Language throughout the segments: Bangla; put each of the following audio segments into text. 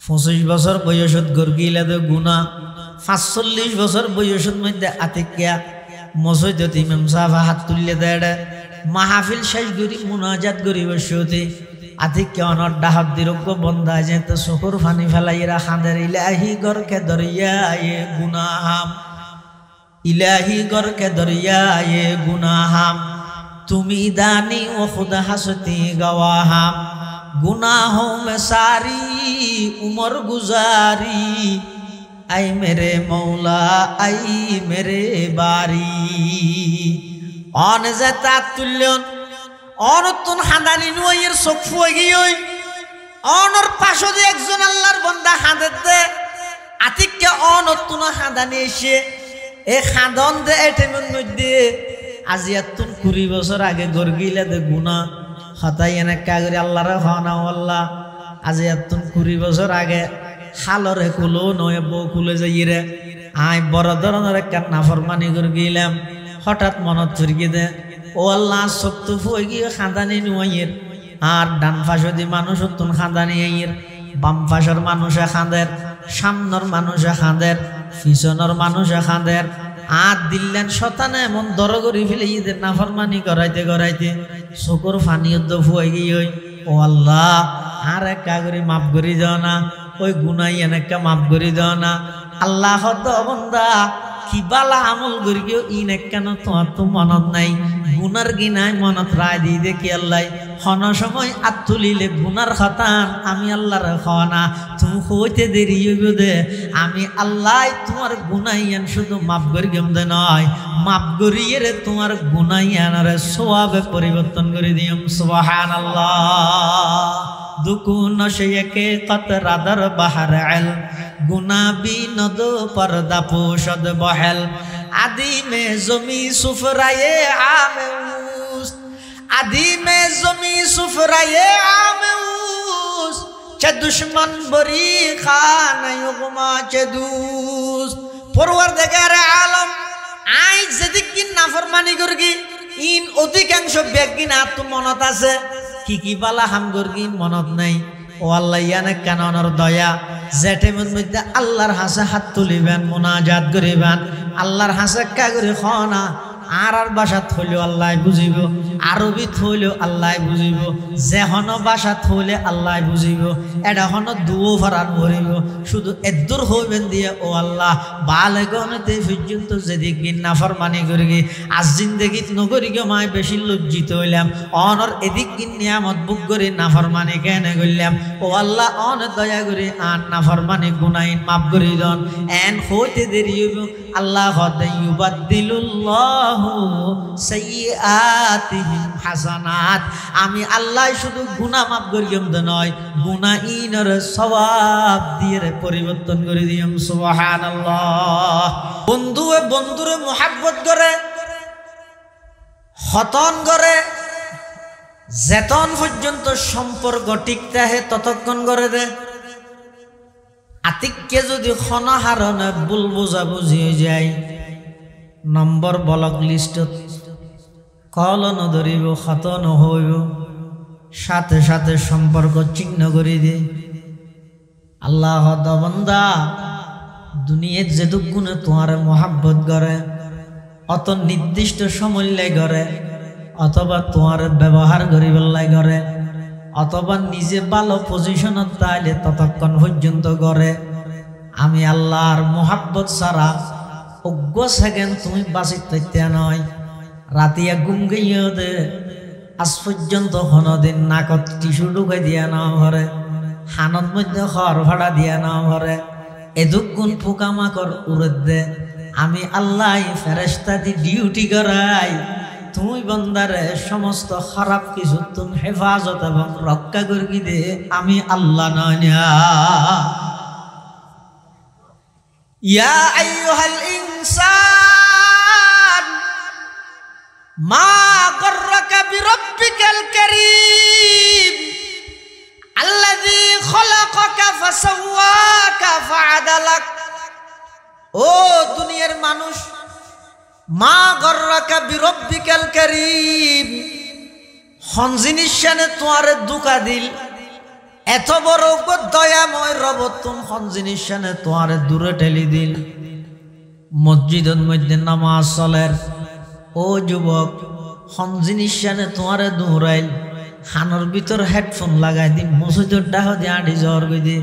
25 বছর বয়সত গর্গিলা দে গুনাহ 45 বছর বয়সত মধ্যে আতিকিয়া মসজিদত ইমাম সাহেব হাত তুললে দেড় মাহফিল শেষ করি মুনাজাত করি বসতে আতিকিয়া অনর ডাহাত দিরজ্ঞ বন্ধা যেতে চকুর ফানি ফেলাইরা খাঁদের ইলাহি গরকে দরিয়ায়ে গুনাহাম ইলাহি গরকে দরিয়ায়ে গুনাহাম তুমি দানি ও খুদা হাসতি গওয়াহাম गुनाहों में सारी उम्र गुजारी आई मेरे मौला आई मेरे बारी ऑन ज़ता तुल्यों ऑन तुन खानदानी नुआयर सोखु गई ऑन और पाशो दे एक जन अल्लाहर बंदा खानदते आतिक के ऑन और तुन खानदानी ऐसे एक खानदान दे ऐटे में मुझे आज़ियत तुन कुरी बसर आगे गोरगीले दे गुना হতাই এনে কাগরি আল্লাহর হনা আল্লাহ আজ এতন 20 বছর আগে হালরে কুলো নয় বউ কুলে যাইরে আই বড় ধরনের একটা নাফরমানি করে গেলাম হঠাৎ মনত চুরকি দে ও আল্লাহ শক্ত হয়ে গিয়ে খাঁদানি নুয়াইয়ের আর ডান পাশে দি মানুষ তুন খাঁদানি আইয়ের বাম পাশের মানুষে খাঁদের সামনের মানুষে খাঁদের পিছনের মানুষে খাঁদের আর দিল্লেন শতানে এমন দরগরি ফেলে ঈদের নাফরমানি করাইতে করাইতে চকুর ফানি ফুয়াই গিয়ে ও আল্লাহ আর একটা করে মাফ করি দাও না ওই গুনাই এনেকা মাফ করি দাও না আল্লাহ হত বন্দা কি বালা আমল করি গিয়ে ইন কেন তোমার তো মনত নাই গুনার গিনাই মনত রায় দিয়ে দেখি আল্লাহ হন সময় আর তুলিলে গুনার খতান আমি আল্লাহর খাওয়ানা তুমি হইতে দেরি হইব দে আমি আল্লাহ তোমার গুনাইয়ান শুধু মাফ করি গেমদে নয় মাফ করিয়ে রে তোমার গুনাইয়ানরে সওয়াবে পরিবর্তন করে দিম সুবহানাল্লাহ দুকুন শেকে কতরা দর বাহার আল গুনাবি নদ পর্দা পোষদ বহেল আদি মে জমি সুফরায়ে আমউস আদি মে জমি সুফরায়ে আমউস চে দুশমন বরি খান ইগমা চে দুস পরওয়ারদিগার আলম আই যেদিকিন নাফরমানি করগি ইন অধিকাংশ ব্যক্তি না তো মনত আছে কি বালা হাম করগি মনত নাই ও আল্লাহ ইয়ানে কাননের দয়া যেটেমের মধ্যে আল্লাহর হাসে হাত তুলিবেন মুনাজাত করিবেন আল্লাহর হাসে কা করে খনা আর ভাষা থইলেও আল্লাহ বুঝিব আরবি থইলেও আল্লাহ বুঝিব যে হন ভাষা থইলে আল্লাহ বুঝিব এটা হন দুও ফারান ভরিব শুধু এদুর হইবেন দিয়ে ও আল্লাহ বালেগনতে পর্যন্ত যেদিক নাফরমানি করি আজ জিন্দেগিত নগরি গে মায় বেশি লজ্জিত হইলাম অনর এদিক নিয়ামত বুক করে নাফরমানি কেন করলাম ও আল্লাহ অন দয়া করে আর নাফরমানি গুনাইন মাফ করে দন এন হইতে দেরি হইব আল্লাহ হদে ইউবাদদিলুল্লাহ সাইয়্যাতিহিম হাসানাত আমি আল্লাহ শুধু গুনাহ মাফ করিম দে নয় গুনাহীনের সওয়াব দিয়ে পরিবর্তন করে দিম সুবহানাল্লাহ বন্ধুয়ে বন্ধুরে মোহাব্বত করে হতন করে যেতন পর্যন্ত সম্পর্ক টিকতে হে ততক্ষণ করে দে আতিককে যদি খনহারণে ভুল বুঝাবুঝি হয়ে যায় নম্বর ব্লক লিস্টত কল নধরিব খত নহইব সাথে সাথে সম্পর্ক চিহ্ন করে দে আল্লাহ দবন্দা দুনিয়াত যেটুক গুণে তোমার মোহাব্বত করে অত নির্দিষ্ট সময় করে অথবা তোমার ব্যবহার করিবার করে অথবা নিজে ভালো পজিশনত তাইলে ততক্ষণ পর্যন্ত করে আমি আল্লাহর মোহাব্বত ছাড়া অজ্ঞ সেকেন্ড তুমি বাঁচিত থাকতে নয় রাতিয়া ঘুম গিয়ে দে আজ পর্যন্ত কোনোদিন নাকত টিস্যু ঢুকাই দিয়া নাও ঘরে হানত মধ্যে খড় ভাড়া দিয়া নাও ঘরে এদুকুন পোকামাকড় উড়ে দে আমি আল্লাহ ফেরেশতা দি ডিউটি করাই তুমি বন্দারে সমস্ত খারাপ কিছু তুমি হেফাজত এবং রক্ষা করবি দে আমি আল্লাহ নয় ইয়া আইয়ুহাল ইনসান মা গররাকা বিরাব্বিকাল কারীম আল্লাযী খলাকাকা ফাসাওয়াকা ফাআদালাক ও দুনিয়ার মানুষ মা গররাকা বিরাব্বিকাল কারীম হন জিনিস শানে তোমারে দুকা দিল এত বড় দয়াময় রব কোন জিনিস শানে তোমারে দূরে ঠেলি দিল মসজিদের মধ্যে নামাজ চলের ও যুবক কোন জিনিস শানে তোমারে দৌড়াইল হানোর ভিতর হেডফোন লাগাই দি মসজিদের ডাহ দিয়ে আড়ি জ্বর গই দি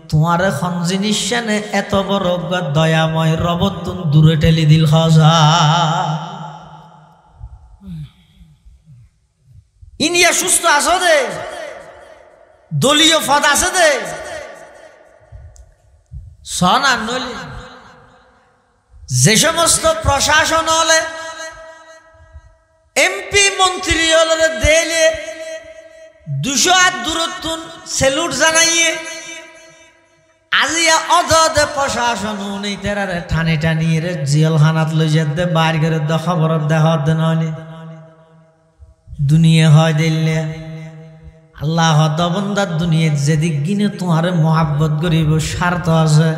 তোমারে কোন জিনিস শানে এত বড় দয়াময় রব তুমি দূরে ঠেলি দিল খাজা ইনিয়া সুস্থ আছো দে দলীয় পদ আছে দে সনার নইলে যে সমস্ত প্রশাসন হলে এমপি মন্ত্রী হলে দেলে 200 হাত দূরত্ব সেলুট জানাইয়ে আজিয়া অদে প্রশাসন নেই তেরারে ঠানি টানিয়ে রে জেলখানাত লই যেতে বাইর করে খবর দেহ দে নইলে দুনিয়া হয় দিলে আল্লাহ দবন্দার দুনিয়া যেদিক গিনে তোমারে মোহাব্বত করিব স্বার্থ আছে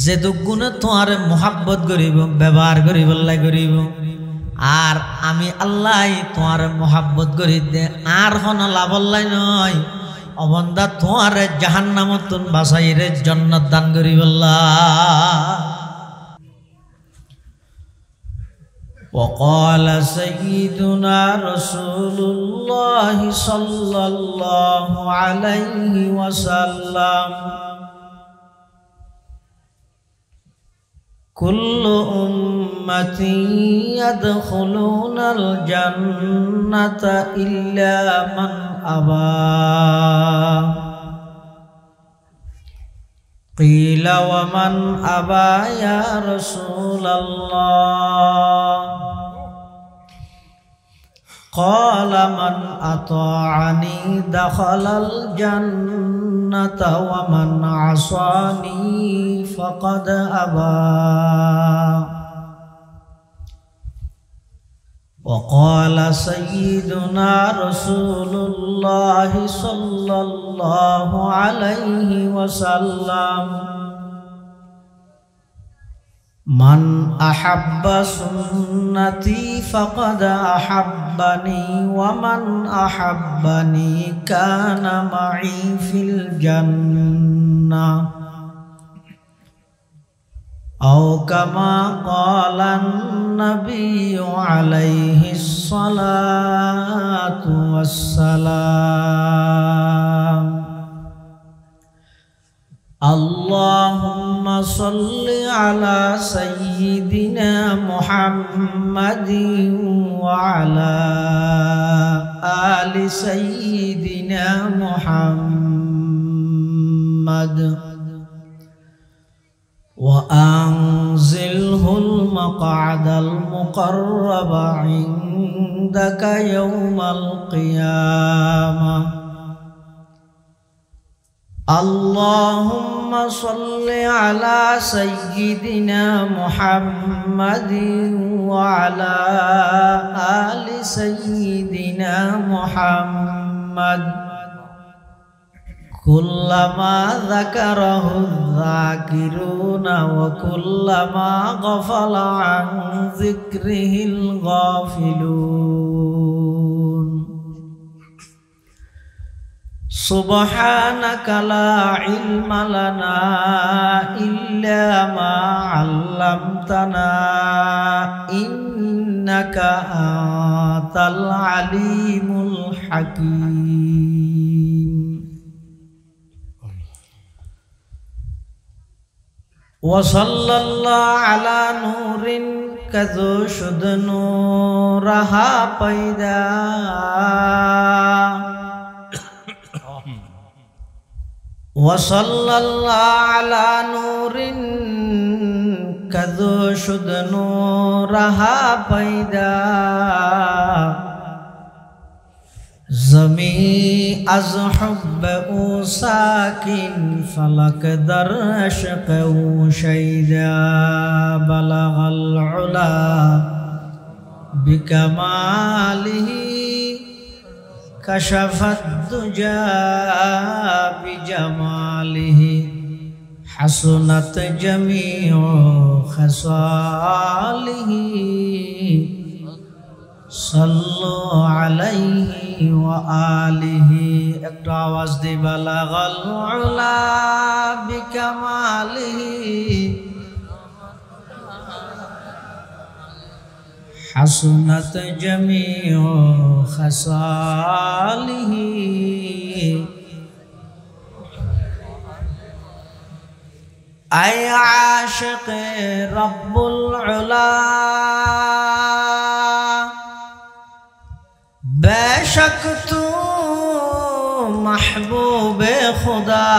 যেদিক গুণে তোমারে মোহাব্বত করিব ব্যবহার করিব করিব আর আমি আল্লাহ তোমারে মোহাব্বত করি দে আর হন লাভল্লাই নয় অবন্দা তোমারে জাহান্নামত বাসাইরে জান্নাত দান করিব وقال سيدنا رسول الله صلى الله عليه وسلم كل أمتي يدخلون الجنة إلا من أبى قيل ومن أبى يا رسول الله قال من أطاعني دخل الجنة ومن عصاني فقد أبى وقال سيدنا رسول الله صلى الله عليه وسلم من أحب سنتي فقد أحبني ومن أحبني كان معي في الجنة أو كما قال النبي عليه الصلاة والسلام اللهم صل على سيدنا محمد وعلى آل سيدنا محمد وأنزله المقعد المقرب عندك يوم القيامة اللهم صل على سيدنا محمد وعلى آل سيدنا محمد كلما ذكره الذاكرون وكلما غفل عن ذكره الغافلون سبحانك لا علم لنا إلا ما علمتنا إنك أنت العليم الحكيم وصلى الله على نور كذو شد نورها پیدا وصلى الله على نور كذو شد نورها پیدا زمین از حب او ساکن فلک در عشق او شیدا بلغ العلا بکماله كشف الدجى بجماله حسنت جميع خصاله صلوا عليه وآله একটু আওয়াজ দিয়ে বালাগাল উলা বিকামালিহি حسنت جميع خصاله اے عاشق رب العلا بے شک تو محبوب خدا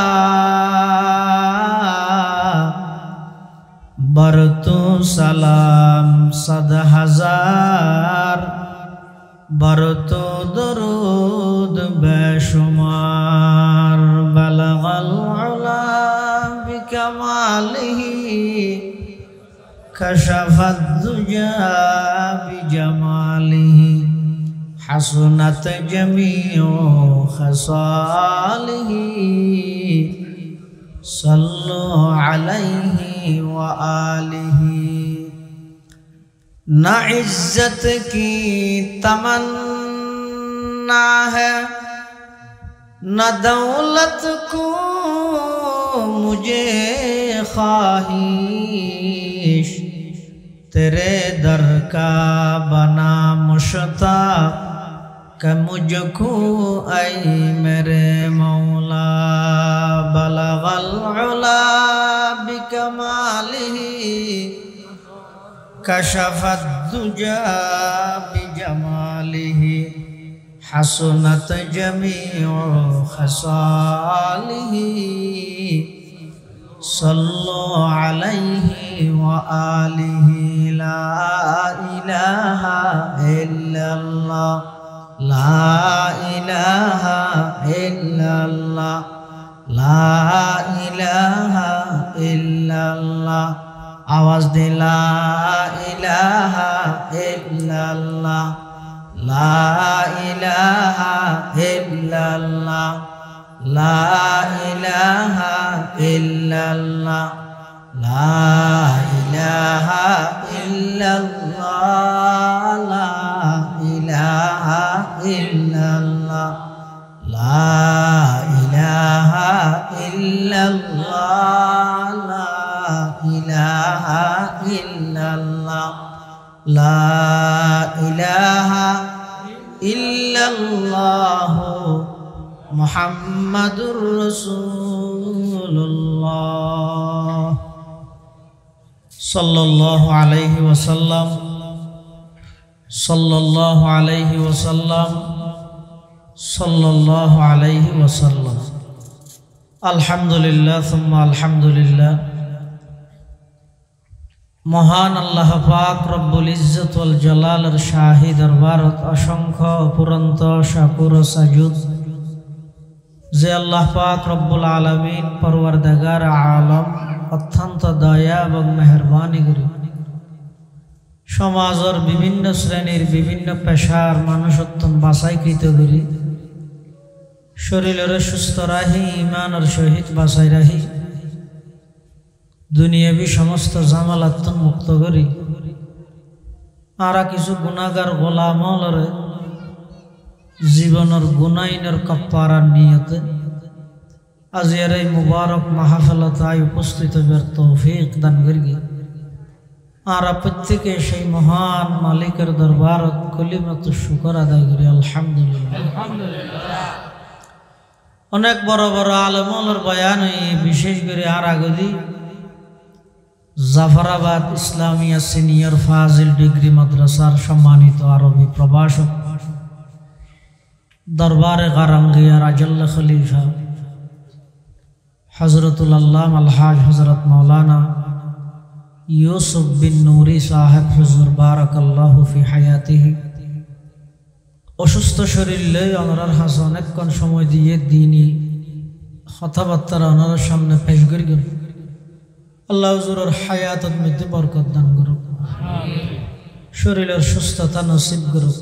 برتو سلام 100,000 برتو درود बेशुमार बलगल उला बिकमालिही कशफत दुजा बिजमालिही हसनत जमीउ खसालिही सल्लु अलैहि व आलिहि ना इज्जत की तमन्ना है न दौलत को मुझे ख्वाहिश तेरे दर का बना मुश्ताक कि मुझको ऐ मेरे मौला बलगल उला बिकमालिही कशफत दुजा बिजमालिही हसनत जमीउ खसालिही सल्लु अलैहि व आलिहि ला इलाहा इल्लल्लाह ला इलाहा इल्लल्लाह ला इलाहा इल्लल्लाह आवाज दे ला इलाहा इल्लल्लाह ला इलाहा इल्लल्लाह ला इलाहा इल्लल्लाह ला इलाहा इल्लल्लाह ला इलाहा इल्लल्लाह ला इलाहा इल्लल्लाह ला इलाहा इल्लल्लाह ला इलाहा इल्लल्लाह मुहम्मदुर रसूलुल्लाह सल्लल्लाहु अलैहि वसल्लम सल्लल्लाहु अलैहि वसल्लम सल्लल्लाहु अलैहि वसल्लम अल्हम्दुलिल्लाह सुम्मा अल्हम्दुलिल्लाह महान अल्लाह पाक रब्बुल इज्जत वल जलालर शाही दरबारत असंख्य अपुरंत शाकुर साजुद जे अल्लाह पाक रब्बुल आलमीन परवरदिगार आलम अत्यंत दया এবং মেহেরবানি করে সমাজের বিভিন্ন শ্রেণীর বিভিন্ন পেশার মানুষত্বন বাছাইকৃত করে শরীরের সুস্থ রাখি ইমানের সহিত বাছাই রাখি দুনিয়াবি সমস্ত জামালাত্তন মুক্ত করি আরা কিছু গুনাহগার গোলামলরে জীবনের গুনাইনের কাফারার নিয়তে আজকের এই মুবারক মাহফিলতায় উপস্থিত হবার তৌফিক দান করি আরা প্রত্যেকে সেই মহান মালিকের দরবারত কলিমাত শুকর আদায় করি আলহামদুলিল্লাহ অনেক বড় বড় আলেমুলের বয়ান বিশেষ করে আরাগদি জাফরাবাদ ইসলামিয়া সিনিয়র ফাজিল ডিগ্রি মাদ্রাসার সম্মানিত আরবি প্রভাষক দরবারে গারাঙ্গিয়া রাজাল্লাহ খলিফা হযরতুল আল্লামা আলহাজ হযরত মাওলানা ইউসুফ বিন নূরি সাহেব হুজুর বারাকাল্লাহু ফি হায়াতিহি অসুস্থ শরীর লই ওনার হাসন অনেকক্ষণ সময় দিয়ে দিনই কথাবার্তা ওনার সামনে পেশ করি আল্লাহ হুজুরের হায়াতত মধ্যে বরকত দান করুক শরীরের সুস্থতা নসিব করুক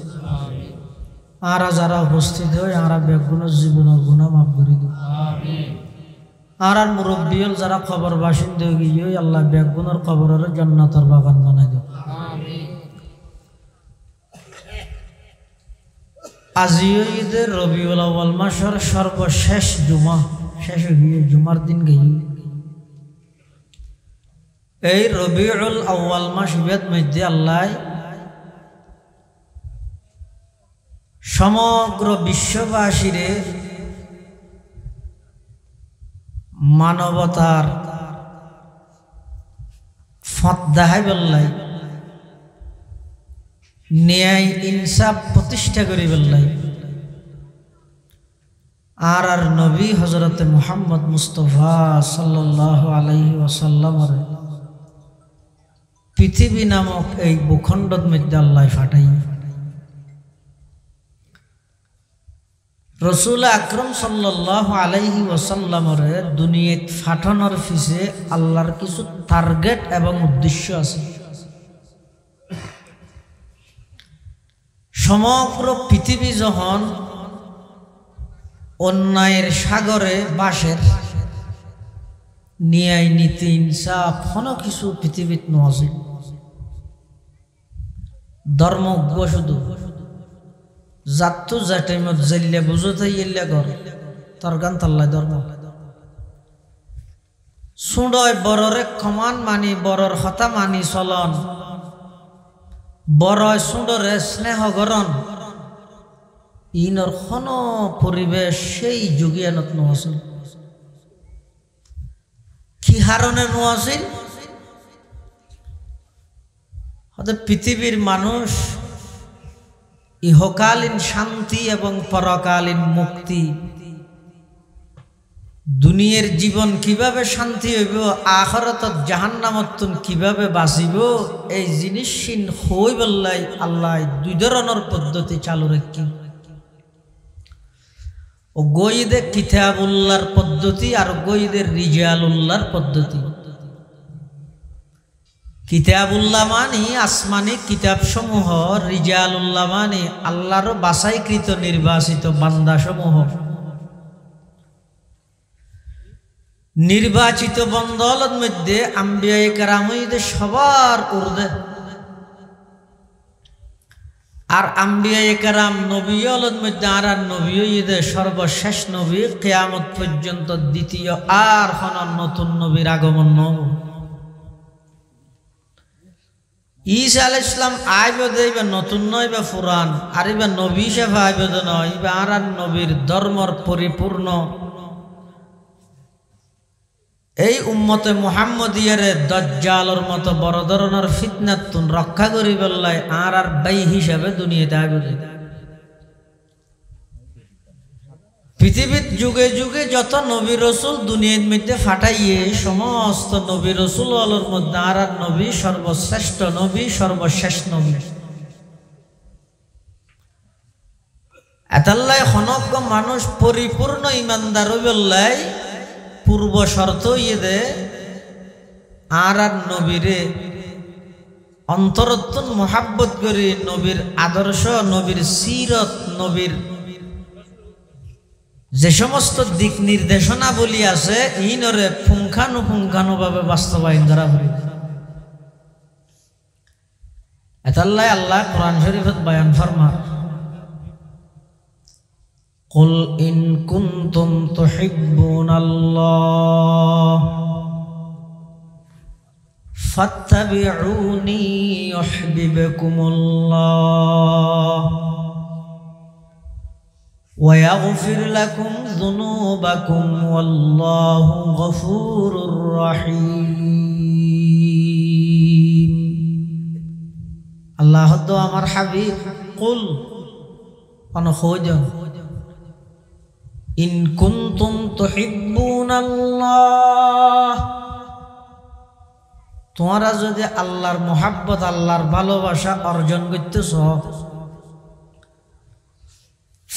আরা যারা উপস্থিত হয় আরা বেগুনের জীবনের গুনাহ মাফ করে দিক আর মুরব্বিয়ল যারা খবর বাসিন্দা গিয়ে আল্লাহ বেগুনের কবরের জান্নাতের বাগান বানাই দিক আজিও ঈদে রবিউল আউয়াল মাসের সর্বশেষ জুমা শেষ হয়ে জুমার দিন গই এই রবিউল আউয়াল মাস বেদ মধ্যে আল্লাহ সমগ্র বিশ্ববাসীরে মানবতার ফত দেখাই বললাই ন্যায় ইনসাফ প্রতিষ্ঠা করি বললাই আর নবী হযরত মুহাম্মদ মুস্তাফা সাল্লাল্লাহু আলাইহি ওয়াসাল্লামের পৃথিবী নামক এই ভূখণ্ডের মধ্যে আল্লাহ ফাটাই রসুল আকরম সাল্লাল্লাহু আলাইহি ওয়াসাল্লামের দুনিয়াত ফাটানোর পিছে আল্লাহর কিছু টার্গেট এবং উদ্দেশ্য আছে। সমগ্র পৃথিবী যখন অন্যায়ের সাগরে বাসের ন্যায় নীতি ইনসাফ কোনো কিছু পৃথিবীত নয় ধর্ম শুধু জাতু জাটাইমত জাইলে বুঝতে ইল্লা কর তরগান তাল্লাই ধর্ম সুডয় বড়রে ক্ষমান মানি বড়র হতা মানি চলন বড় সুডরে স্নেহ গরণ ইনর কোন পরিবেশ সেই যুগিয়ানত নছিল কি হারণে নছিল হতে পৃথিবীর মানুষ ইহকালীন শান্তি এবং পরকালীন মুক্তি দুনিয়ার জীবন কিভাবে শান্তি হইব আখিরাতত জাহান্নামত কিভাবে বাঁচিব এই জিনিসহীন হই বললাই আল্লাহ দুই ধরনের পদ্ধতি চালু রাখি ও গয়িদে কিতাবুল্লাহর পদ্ধতি আর গয়িদের রিজালুল্লাহর পদ্ধতি। কিতাবুল্লাহ মানি আসমানি কিতাব সমূহ রিজালুল্লাহ মানি আল্লাহর বাছাইকৃত নির্বাচিত বান্দা সমূহ নির্বাচিত বন্দলের মধ্যে আম্বিয়া কেরামদের সবার উর্ধে আর আম্বিয়া কেরাম নবীদের মধ্যে আর নবীদের সর্বশেষ নবী কিয়ামত পর্যন্ত দ্বিতীয় আর কোন নতুন নবীর আগমন নব ঈসা আলাইহিস সালাম আইবে দেইবা নতুন নয় বা পুরান আর ইবা নবী হিসেবে আইবে নয় ইবা আর নবীর ধর্মর পরিপূর্ণ এই উম্মতে মুহাম্মদিয়ারে দাজ্জালের মতো বড় ধরনের ফিতনাতুন রক্ষা করি বললাই আর ভাই হিসাবে দুনিয়াতে আইবে পৃথিবীর যুগে যুগে যত নবী রসুল দুনিয়ার মধ্যে ফাটাইয়ে সমস্ত নবী রসুলের মধ্যে আর নবী সর্বশ্রেষ্ঠ নবী সর্বশেষ নবী এতাল্লাই হনজ্ঞ মানুষ পরিপূর্ণ ইমানদার বললাই পূর্ব শর্ত ইয়ে আর নবীরে অন্তরত্তন মোহাব্বত করি নবীর আদর্শ নবীর সিরত নবীর যে সমস্ত দিক নির্দেশনা বলি আছে ইনরে পুঙ্খানুপুঙ্খানু ভাবে বাস্তবায়ন করা হয়। এতাল্লাই আল্লাহ কোরআন শরীফত বয়ান ফরমা কুল ইন কুনতুম তুহিব্বুনাল্লাহ ফাত্তাবিউনি ইউহিব্বুকুমুল্লাহ ويغفر لكم ذنوبكم والله غفور رحيم الله তো আমার হাবিব কুল অন খোঁজন ইন কুনতুম তুহিব্বুনাল্লাহ তোমরা যদি আল্লাহর মোহাব্বত আল্লাহর ভালোবাসা অর্জন করতেছ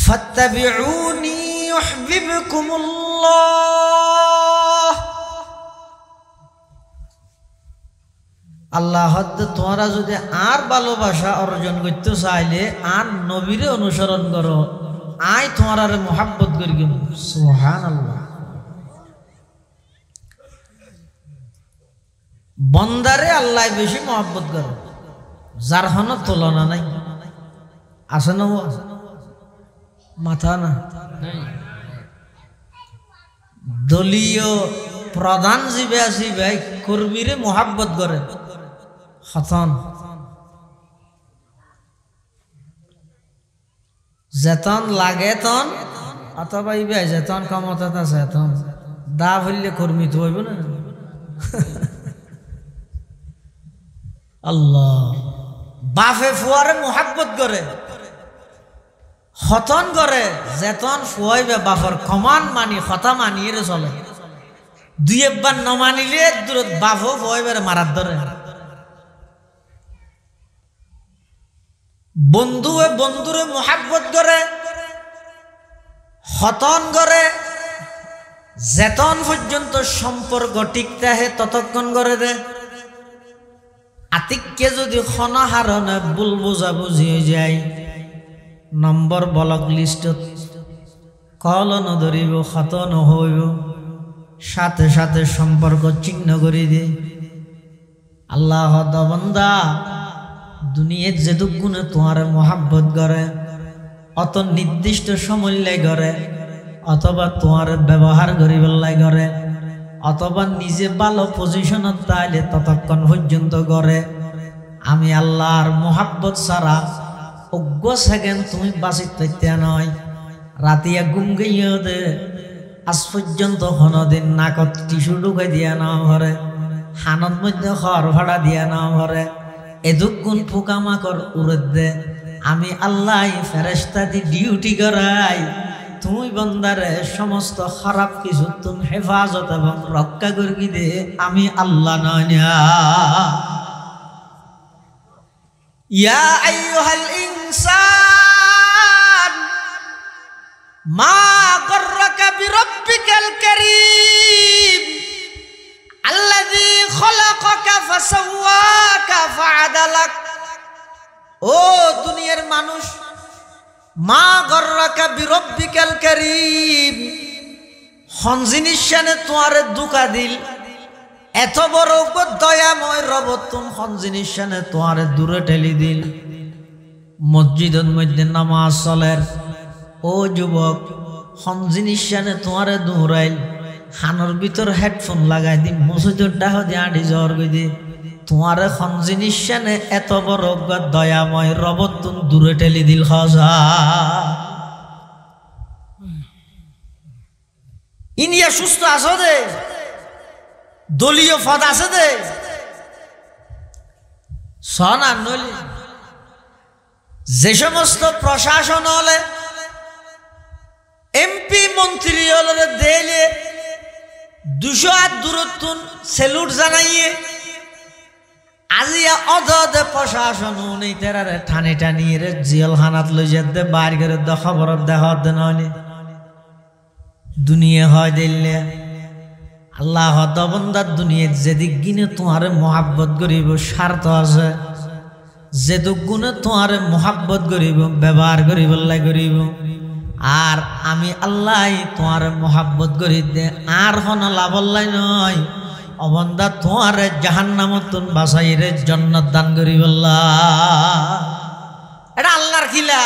ফাত্তাবিউনি ইউহিব্বুকুমুল্লাহ আল্লাহ তোমরা যদি আর ভালোবাসা অর্জন করতে চাইলে আর নবীরে অনুসরণ করো আই তোমরা মোহাব্বত করি সুবহানাল্লাহ। বন্দারে আল্লাহ বেশি মোহাব্বত করে যার হন তুলনা নাই আছে না মাথা না দলীয় প্রধান জীবে আসি ভাই কর্মীরে মোহাব্বত করে হতন যেতন লাগে তন অথবা ইবে যেতন ক্ষমতা আছে এতন দা হইলে কর্মী তো হইব না আল্লাহ বাফে ফুয়ারে মোহাব্বত করে হতন করে যেতন ফুয়াইবে বাফর কমান মানি হতা মানিয়ে চলে দুই একবার ন মানিলে দূরত বাফও ফুয়াইবে মারার ধরে বন্ধুয়ে বন্ধুরে মোহাব্বত করে হতন করে যেতন পর্যন্ত সম্পর্ক টিকতে হে ততক্ষণ করে দে আতিককে যদি খনহারণে ভুল বুঝাবুঝি হয়ে যায় নম্বর ব্লক লিস্টত কল নধরিব খত নহইব সাথে সাথে সম্পর্ক চিহ্ন করে দে আল্লাহ দবন্দা দুনিয়ার যেটুক গুণে তোমার মোহাব্বত করে অত নির্দিষ্ট সময় করে অথবা তোমার ব্যবহার করিবার করে অথবা নিজে ভালো পজিশনত তাইলে ততক্ষণ পর্যন্ত করে আমি আল্লাহর মোহাব্বত ছাড়া অজ্ঞ সেকেন্ড তুমি বাঁচিত পাইতে নয় রাতিয়া ঘুম গিয়ে দে আজ পর্যন্ত কোনোদিন নাকত টিস্যু ঢুকাই দিয়া নাও ঘরে হানত মধ্যে খড় ভাড়া দিয়া নাও ঘরে এদুকুন পোকামাকড় উড়ে দে আমি আল্লাহ ফেরেশতা দি ডিউটি করাই তুমি বন্দারে সমস্ত খারাপ কিছু তুমি হেফাজত এবং রক্ষা করি দে আমি আল্লাহ নয় ইয়া আইয়ুহাল ইনসান মা গররাকা বিরাব্বিকাল কারীম আল্লাযী খলাকাকা ফাসাওয়াকা ফাআদালাক ও দুনিয়ার মানুষ মা গররাকা বিরাব্বিকাল কারীম হন জিনিস শানে তোয়ারে দুকা দিল এত বড় দয়াময় রব তুম হন জিনিস শানে তোয়ারে দূরে ঠেলি দিল মসজিদের মধ্যে নামাজ চলের ও যুবক হন জিনিস শানে তোয়ারে দৌড়াইল হানোর ভিতর হেডফোন লাগাই দি মসজিদের ডাহ দিয়ে আড়ি জ্বর গই দি তোমারে খন জিনিস শানে এত বড় দয়াময় রব তুম দূরে ঠেলি দিল খজা ইনিয়া সুস্থ আছো দে দলীয় পদ আছে দে সন আর নইলে যে সমস্ত প্রশাসন হলে এমপি মন্ত্রী হলে দেলে 200 হাত দূরত্ব সেলুট জানাইয়ে আজিয়া অদে প্রশাসন নেই তেরারে ঠানি টানিয়ে রে জেলখানাত লই যেতে বাইর করে দ খবর দেহ দে নইলে দুনিয়া হয় দিলে আল্লাহ দবন্দার দুনিয়ার যেদিক গিনে তোমারে মোহাব্বত করিব স্বার্থ আছে যেদিক গুণে তোমারে মোহাব্বত করিব ব্যবহার করিব করিব আর আমি আল্লাহ তোমারে মোহাব্বত করি দে আর হন লাভল্লাই নয় অবন্দা তোমারে জাহান্নামত বাসাই রে জান্নাত দান করিব এটা আল্লাহর খিলা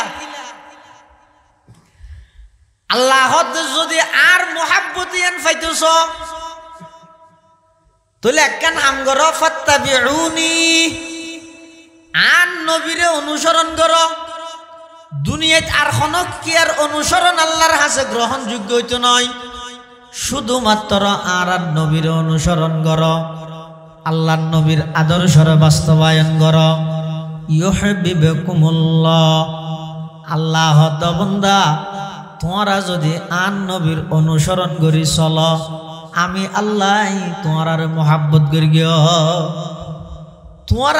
আল্লাহ যদি আর মোহাব্বতিয়ান ফাইতেছ তাহলে একখান নাম করো ফাত্তাবিউনি আন নবীরে অনুসরণ করো দুনিয়াত আর খনক কি আর অনুসরণ আল্লাহর হাতে গ্রহণযোগ্য হইতো নয় শুধুমাত্র আর নবীর অনুসরণ করো আল্লাহর নবীর আদর্শরে বাস্তবায়ন করো ইউহিব্বুকুমুল্লাহ আল্লাহ বান্দা তোমরা যদি আন নবীর অনুসরণ করি চলো আমি আল্লাহ তোমার আর মোহাব্বত করি গিয়ে তোমার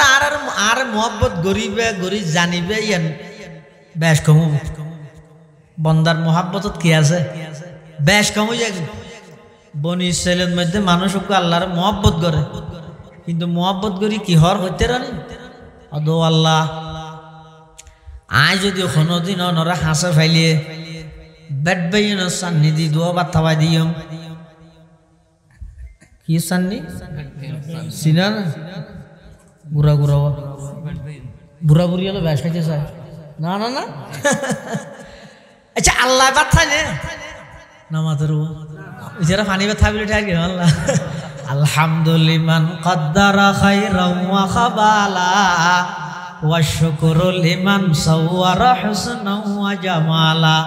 আর মোহাব্বত গরিবে গরি জানিবে ইয়ান বেশ কম বন্দার মোহাব্বতত কি আছে বেশ কম হয়ে যায় বনি ইসরাইলের মধ্যে মানুষ আল্লাহর মোহাব্বত করে কিন্তু মোহাব্বত করি কি হর হইতে রানি অদো আল্লাহ আয় যদি কোনোদিন ওরা হাসে ফাইলিয়ে বেড বাইন সান্নি দি দোয়া বা থাবাই দিও কি সান্নি সিনা না বুড়া বুড়া বুড়া বুড়ি হলো ব্যাস খাইতে চায় না না না আচ্ছা আল্লাহ বাদ থাইলে নামাজের যারা পানি বা থাকলে ঠাকি আল্লাহ আলহামদুলিমান কদ্দারা খাইরাম ওয়া খাবালা ওয়া শুকরু লিমান সাওয়ারা হুসনাও ওয়া জামালা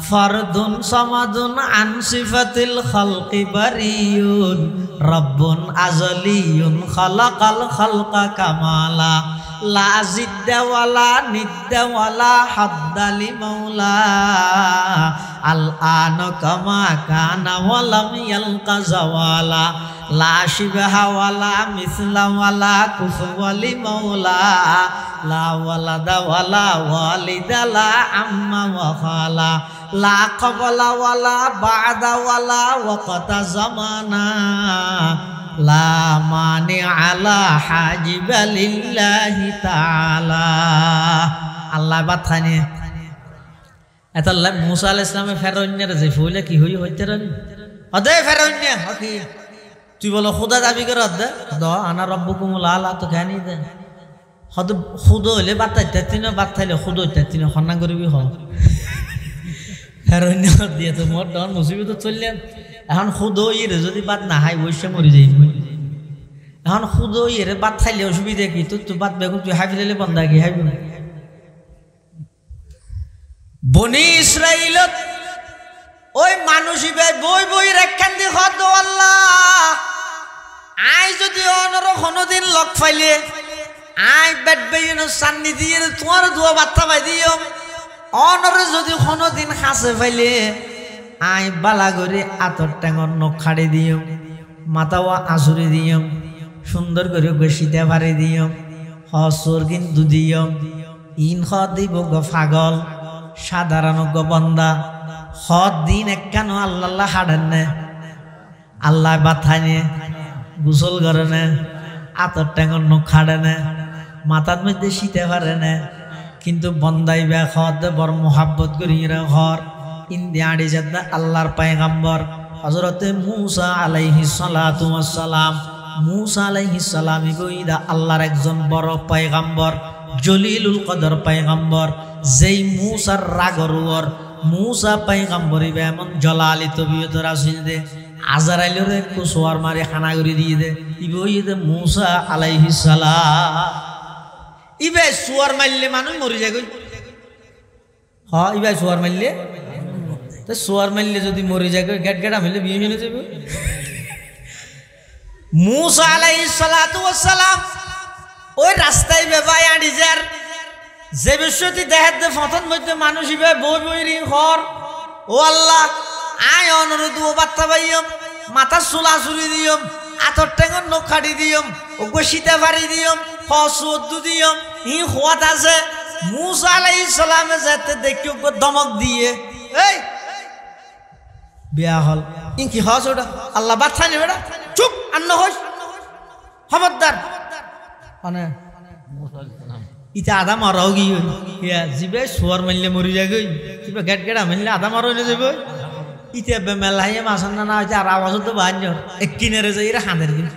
ফারদুন সামাদুন আন সিফাতিল খালকি বারিয়ুন রব্বুন আজলিয়ুন খালাকাল খালকা কামালা লা জিদ্দা ওয়ালা নিদ্দা ওয়ালা হাদ্দালি মাওলা আল আন কামা কানা ওয়ালাম ইয়ালকা জাওয়ালা লা শিবহা ওয়ালা মিসলা ওয়ালা কুফওয়ালি মাওলা লা ওয়ালাদা ওয়ালা ওয়ালিদা লা আম্মা ওয়া খালা লা ক্বাবলা ওয়ালা বা'দা ওয়ালা ওয়াকতা জামানা লা মানি আলা হাজিবা লিল্লাহি তাআলা আল্লাহ বাথানে এতাল্লাহ মুসা আলাইহিস সালামের ফেরাউনের যে ফুলে কি হই হইতেন অদে ফেরাউনে হকি তুই বলো খোদা দাবি কর দে দ আনা রব্বুকুমুল আলা তো জ্ঞানী দে হদ খুদো হলে বাতাইতে তিন বাত থাইলে খুদো হইতে তিন খন্না করবি হ ফেরাউনে দিয়ে তো মোর ডন মুসিবত চললেন এখন খুদো ইরে যদি বাত না হাই বসে মরি যাই এখন খুদো ইরে বাত খাইলে অসুবিধা কি তুই বাত বেগুন তুই হাই ফেলে বন্ধা কি হাইবি বনি ইসরাইলত ওই মানুষই ভাই বই বই রেখান দি হদ আল্লাহ আই যদি অনর কোনদিন লক ফাইলে আই বেট বেইন সান্নি দিয়ে তোমার দুয়া বাত্তা পাই দিও অনর যদি কোনদিন হাসে ফাইলে আই বালা করে আতর ট্যাঙর নখ খাড়ে দিও মাথাওয়া আঁচুরি দিও সুন্দর করে বেশিতে ভারে দিও হসর কিন্তু দিও ইন হ দিব গো পাগল সাধারণ গো বন্দা হদ দিন একখানো আল্লাহ হাড়েন নে আল্লাহ বাথায় নে গোসল করে নে আতর ট্যাঙর নখ খাড়ে নে মাথার মধ্যে শীতে পারে নে কিন্তু বন্দাই বে হদ বড় মোহাব্বত করি ঘর ইন্দি আড়ি যাদা আল্লাহর পয়গম্বর হযরতে মূসা আলাইহিস সালাতু ওয়াস সালাম মূসা আলাইহিস সালাম ইগোইদা আল্লাহর একজন বড় পয়গম্বর জলিলুল কদর পয়গম্বর যেই মূসার রাগরুর মূসা পয়গম্বরই এমন জলালি তবিয়ত রাসূল দে আজরাইলের কুসওয়ার মারে খানা করে দিয়ে দে ইগোইদা মূসা আলাইহিস সালাম ইবে সুয়ার মারলে মানুষ মরে যায় কই হ ইবে সুয়ার মারলে তো সোয়ার মারলে যদি মরে যায় গেট গেটা মিললে বিয়ে মিলে যাবে মূসা আলাইহিস সালাতু ওয়াস সালাম ওই রাস্তায় বেবাই আড়ি যার যে বিশ্বতি দেখাতে ফতন মধ্যে মানুষ ইবে বই বই রি ঘর ও আল্লাহ আয় অনুরোধ ও বার্তা পাইম মাথা চুলা চুরি দিম আতর টেঙর নখ খাড়ি দিম ও গোসিতে ভারি দিম হসুদ্দু দিম ই খোয়াত আছে মূসা আলাইহিস সালামে যেতে দেখি দমক দিয়ে এই বিয়া হল ইনকি হস ওটা আল্লাহ বাচ্চা নেবে চুপ আন্ন হস খবরদার মানে ইটা আদা মারাও গিয়ে জিবে সোয়ার মারলে মরি যায় গই কিবা গেট গেটা মারলে আদা মারো না যাবে ইটা বে মেলাইয়ে মাছন না হইছে আর আওয়াজ তো বাঞ্জ এক কিনারে যাই রে হাঁদের দিন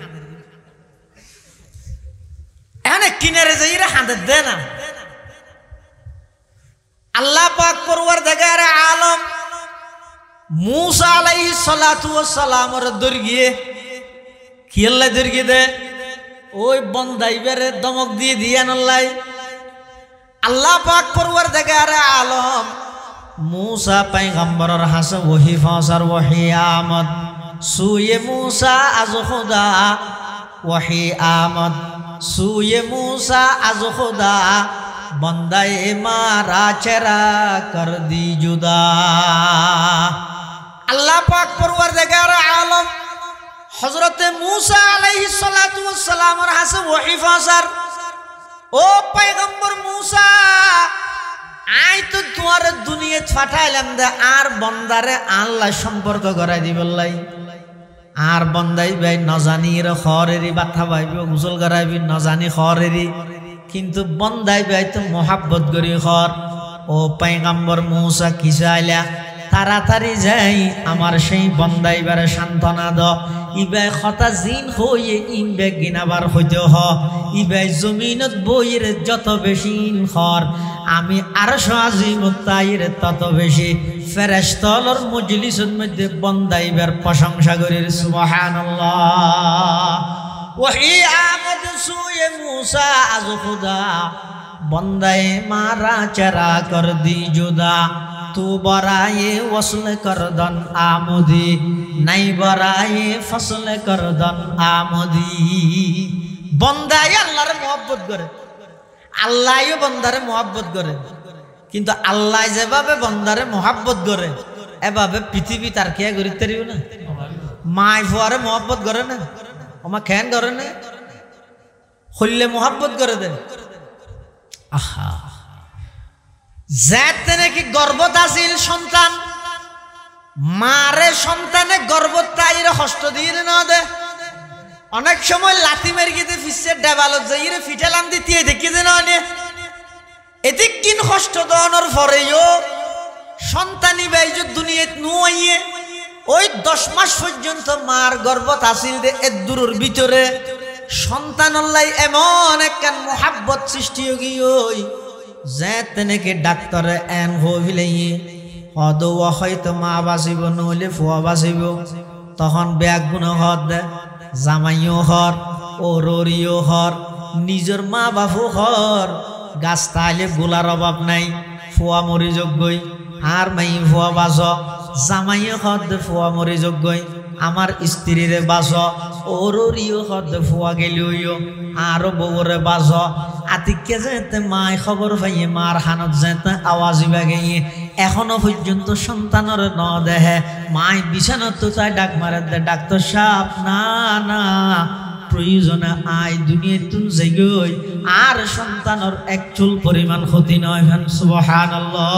এখানে কিনারে যাই রে হাঁদের দে না আল্লাহ পাক পরওয়ারদিগার আলম মূসা আলাইহিস সালাতু ওয়াস সালামের দরগিয়ে কি আল্লাহ দরগিয়ে দে ওই বন্দাইবারে দমক দিয়ে দিয়ান আল্লাহ পাক পরওয়ারদিগার আলম মূসা পয়গম্বরের হাসে ওহী ফাসার ওহী আমদ সুয়ে মূসা আজ খুদা ওহী আমদ সুয়ে মূসা আজ খুদা বন্দায়ে মারা চেরা কর দি জুদা আল্লাহ পাক পরওয়ারদিগার আলম হযরতে মূসা আলাইহিস সালাতু ওয়াস সালামের হাসে ওহী ফাসার ও পয়গম্বর মূসা আই তো তোমার দুনিয়া পাঠাইলাম দে আর বন্দারে আল্লাহ সম্পর্ক করাই দিবলাই আর বন্দাই ভাই নজানির খরেরি বাথা ভাইব গোসল করাইবি নজানি খরেরি কিন্তু বন্দাই ভাই তো মোহাব্বত করি খর ও পয়গম্বর মূসা কি চাইলা তাড়াতাড়ি যাই আমার সেই বন্দা এবারে সান্ত্বনা দ ইবাই খতা জিন হইয়ে ইনবে গিনাবার হইতে হ ইবাই জমিনত বইয়ের যত বেশি খর আমি আরশ আজিমত তাইর তত বেশি ফেরেশতার মজলিসের মধ্যে বন্দা এবার প্রশংসা করির সুবহানাল্লাহ ওহি আমদ সুয়ে মুসা আজ খুদা বন্দায়ে মারা চরা কর দি জুদা तू बराए वसल करदन आमदी नहीं बराए फसल करदन आमदी बंदाए আল্লাহর मोहब्बत করে আল্লাহও বন্দারে मोहब्बत করে কিন্তু আল্লাহ যেভাবে বন্দারে मोहब्बत করে এভাবে পৃথিবী তার কে করিতে পারিব না মাই ফুয়ারে मोहब्बत করে না ওমা কেন করে না হইলে मोहब्बत করে দে আহা যাতে নাকি গর্ভত আছিল সন্তান মারে সন্তানে গর্ভত তাইর কষ্ট দিয়ে না দে অনেক সময় লাথি মেরে গিয়ে ফিসে ডেভালপ যাইরে ফিটালাম দিয়ে দেখি যে না এদিক কিন কষ্ট দনের পরেও সন্তানি বাইজ দুনিয়াত নুয়াইয়ে ওই 10 মাস পর্যন্ত মার গর্ভত আছিল দে এর দূরের ভিতরে সন্তান আল্লাহ এমন একখান মোহাব্বত সৃষ্টি হই যেতে নাকি ডাক্তার এন হইলেই হদ হয়তো মা বাঁচিব নহলে ফুয়া বাঁচিব তখন ব্যাগ গুণ হর দে জামাইও হর ও ররিও হর নিজের মা বাপু হর গাছ তাইলে গোলার অভাব নাই ফুয়া মরি যোগ্যই আর মাই ফুয়া বাঁচ জামাইও হর দে ফুয়া মরি যোগ্যই আমার স্ত্রীরে বাঁচ ও ররিও হর দে ফুয়া গেলিও আরো বউরে বাঁচ আতিকে যেতে মায় খবর পাইয়ে মার হানত যেতে আওয়াজ বাগিয়ে এখনো পর্যন্ত সন্তানের ন দেহে মায় বিছানার তো চাই ডাক মারে দে ডাক্তার সাহেব না না প্রয়োজনে আয় দুনিয়ায় তুন যাইগই আর সন্তানের এক চুল পরিমাণ ক্ষতি নয় সুবহানাল্লাহ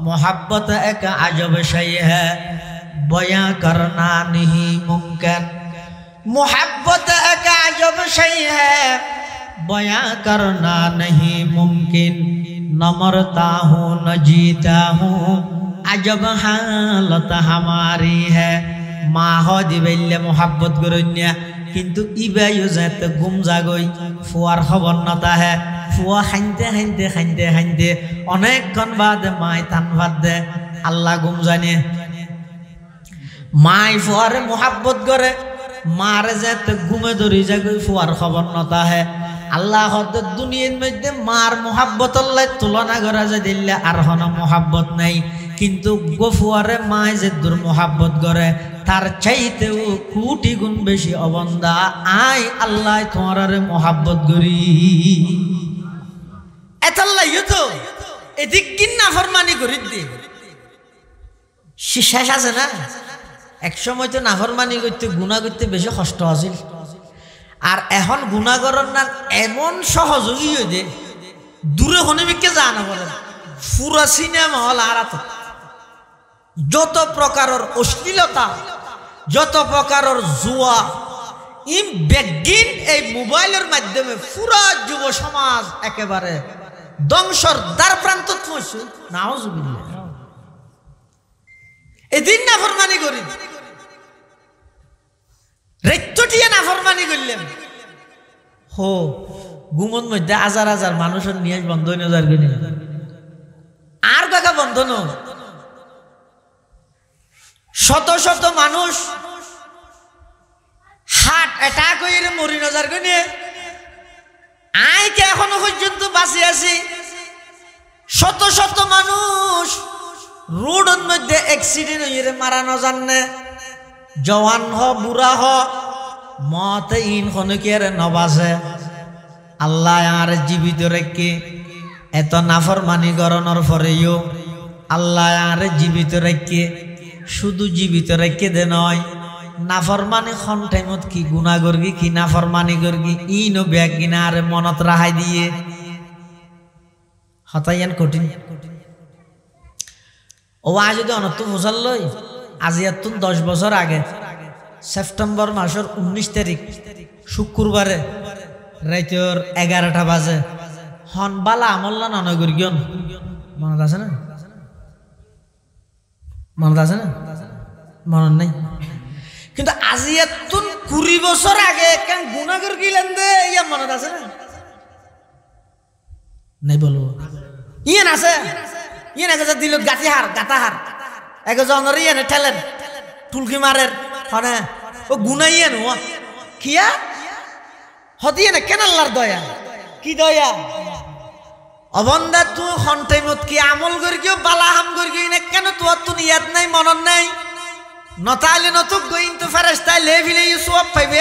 मोहब्बत एक अजब शय है बयां करना नहीं मुमकिन मोहब्बत एक अजब शय है बयां करना नहीं मुमकिन न मरता हूँ न जीता हूँ अजब हालत हमारी है माँ हो दिबैले मोहब्बत करुन्या किंतु इबायो जाते गुम जागई फुआर खबर नता है फुआ खानते खानते खानते खानते अनेकक्षण बाद माय तान भात दे अल्लाह गुम जाने माय फुआरे मोहब्बत करे मारे जाते घुमे धरी जागई फुआर खबर नता है अल्लाह हद दुनियार मध्य मार मोहब्बत अल्लाह तुलना करा जा दिल्ले आर हना मोहब्बत नहीं किंतु गफुआरे माय जे दूर मोहब्बत करे तार चाইতে কোটি গুণ বেশি অবন্দা আই আল্লাহ তোমারে मोहब्बत করি এতাল্লাহ ইতো এদিক কিন নাফরমানি করি দি শেষ আছে না এক সময় তো নাফরমানি করতে গুনাহ করতে বেশি কষ্ট আছিল আর এখন গুনাহ করার না এমন সহযোগী হই যে দূরে হনিমিকে জানা বলে পুরা সিনেমা হল আরাত যত প্রকারের অশ্লীলতা যত প্রকারের জুয়া ইম বেগিন এই মোবাইলের মাধ্যমে পুরা যুব সমাজ একেবারে ধ্বংসর দ্বার প্রান্ত পৌঁছে নাউজুবিল্লাহ এদিন নাফরমানি করি রেত্তটিয়া নাফরমানি করলেন হো গুমন মধ্যে হাজার হাজার মানুষের নিয়ে বন্ধ হয়ে যার গনি আর কাকা বন্ধ ন শত শত মানুষ হার্ট অ্যাটাক হয়ে মরি নজার গনি আইকে এখনো পর্যন্ত বাঁচি আছি শত শত মানুষ রোডের মধ্যে অ্যাক্সিডেন্ট হয়ে মারা ন জানে জওয়ান হ বুড়া হ মতে ইন খনকের নবাসে আল্লাহ আর জীবিত রেখে এত নাফরমানি গরণের পরেও আল্লাহ আর জীবিত রেখে শুধু জীবিত রেখে দে নয় নাফরমানি খন টাইমত কি গুনাহ করগি কি নাফরমানি করগি ইনো ব্যাগ কিনা আর মনত রাহাই দিয়ে হতাইয়ান কঠিন ও আজ যদি অনত ফসল লই আজি এত 10 বছর আগে সেপ্টেম্বর মাসের 19 তারিখ শুক্রবারে রাইতের 11টা বাজে হন বালা আমল্লা ননগর গিয়ন মনত আছে না মনত আছে না? মনত নাই। কিন্তু আজি এতুন 20 বছর আগে কেন গুনাহ করে গেলেন দে ইয়া মনত আছে না? নাই বলবো ইয়েন আছে, ইয়েন আগে দিল গাতাহার আগে জনর ইয়েন ঠেলেন টুলকি মারের হনে ও গুনাহ ইয়েন ও কিয়া হদিয়ে না কেন আল্লাহর দয়া কি দয়া অবন্দা তুই হন্টাইমত কি আমল করি কেউ বালা হাম করি কেউ না কেন তোর তো নিয়াত নাই মনন নাই নতাইলে নতুক গইন তো ফেরেশতাই লে ফিলে সওয়াব পাইবে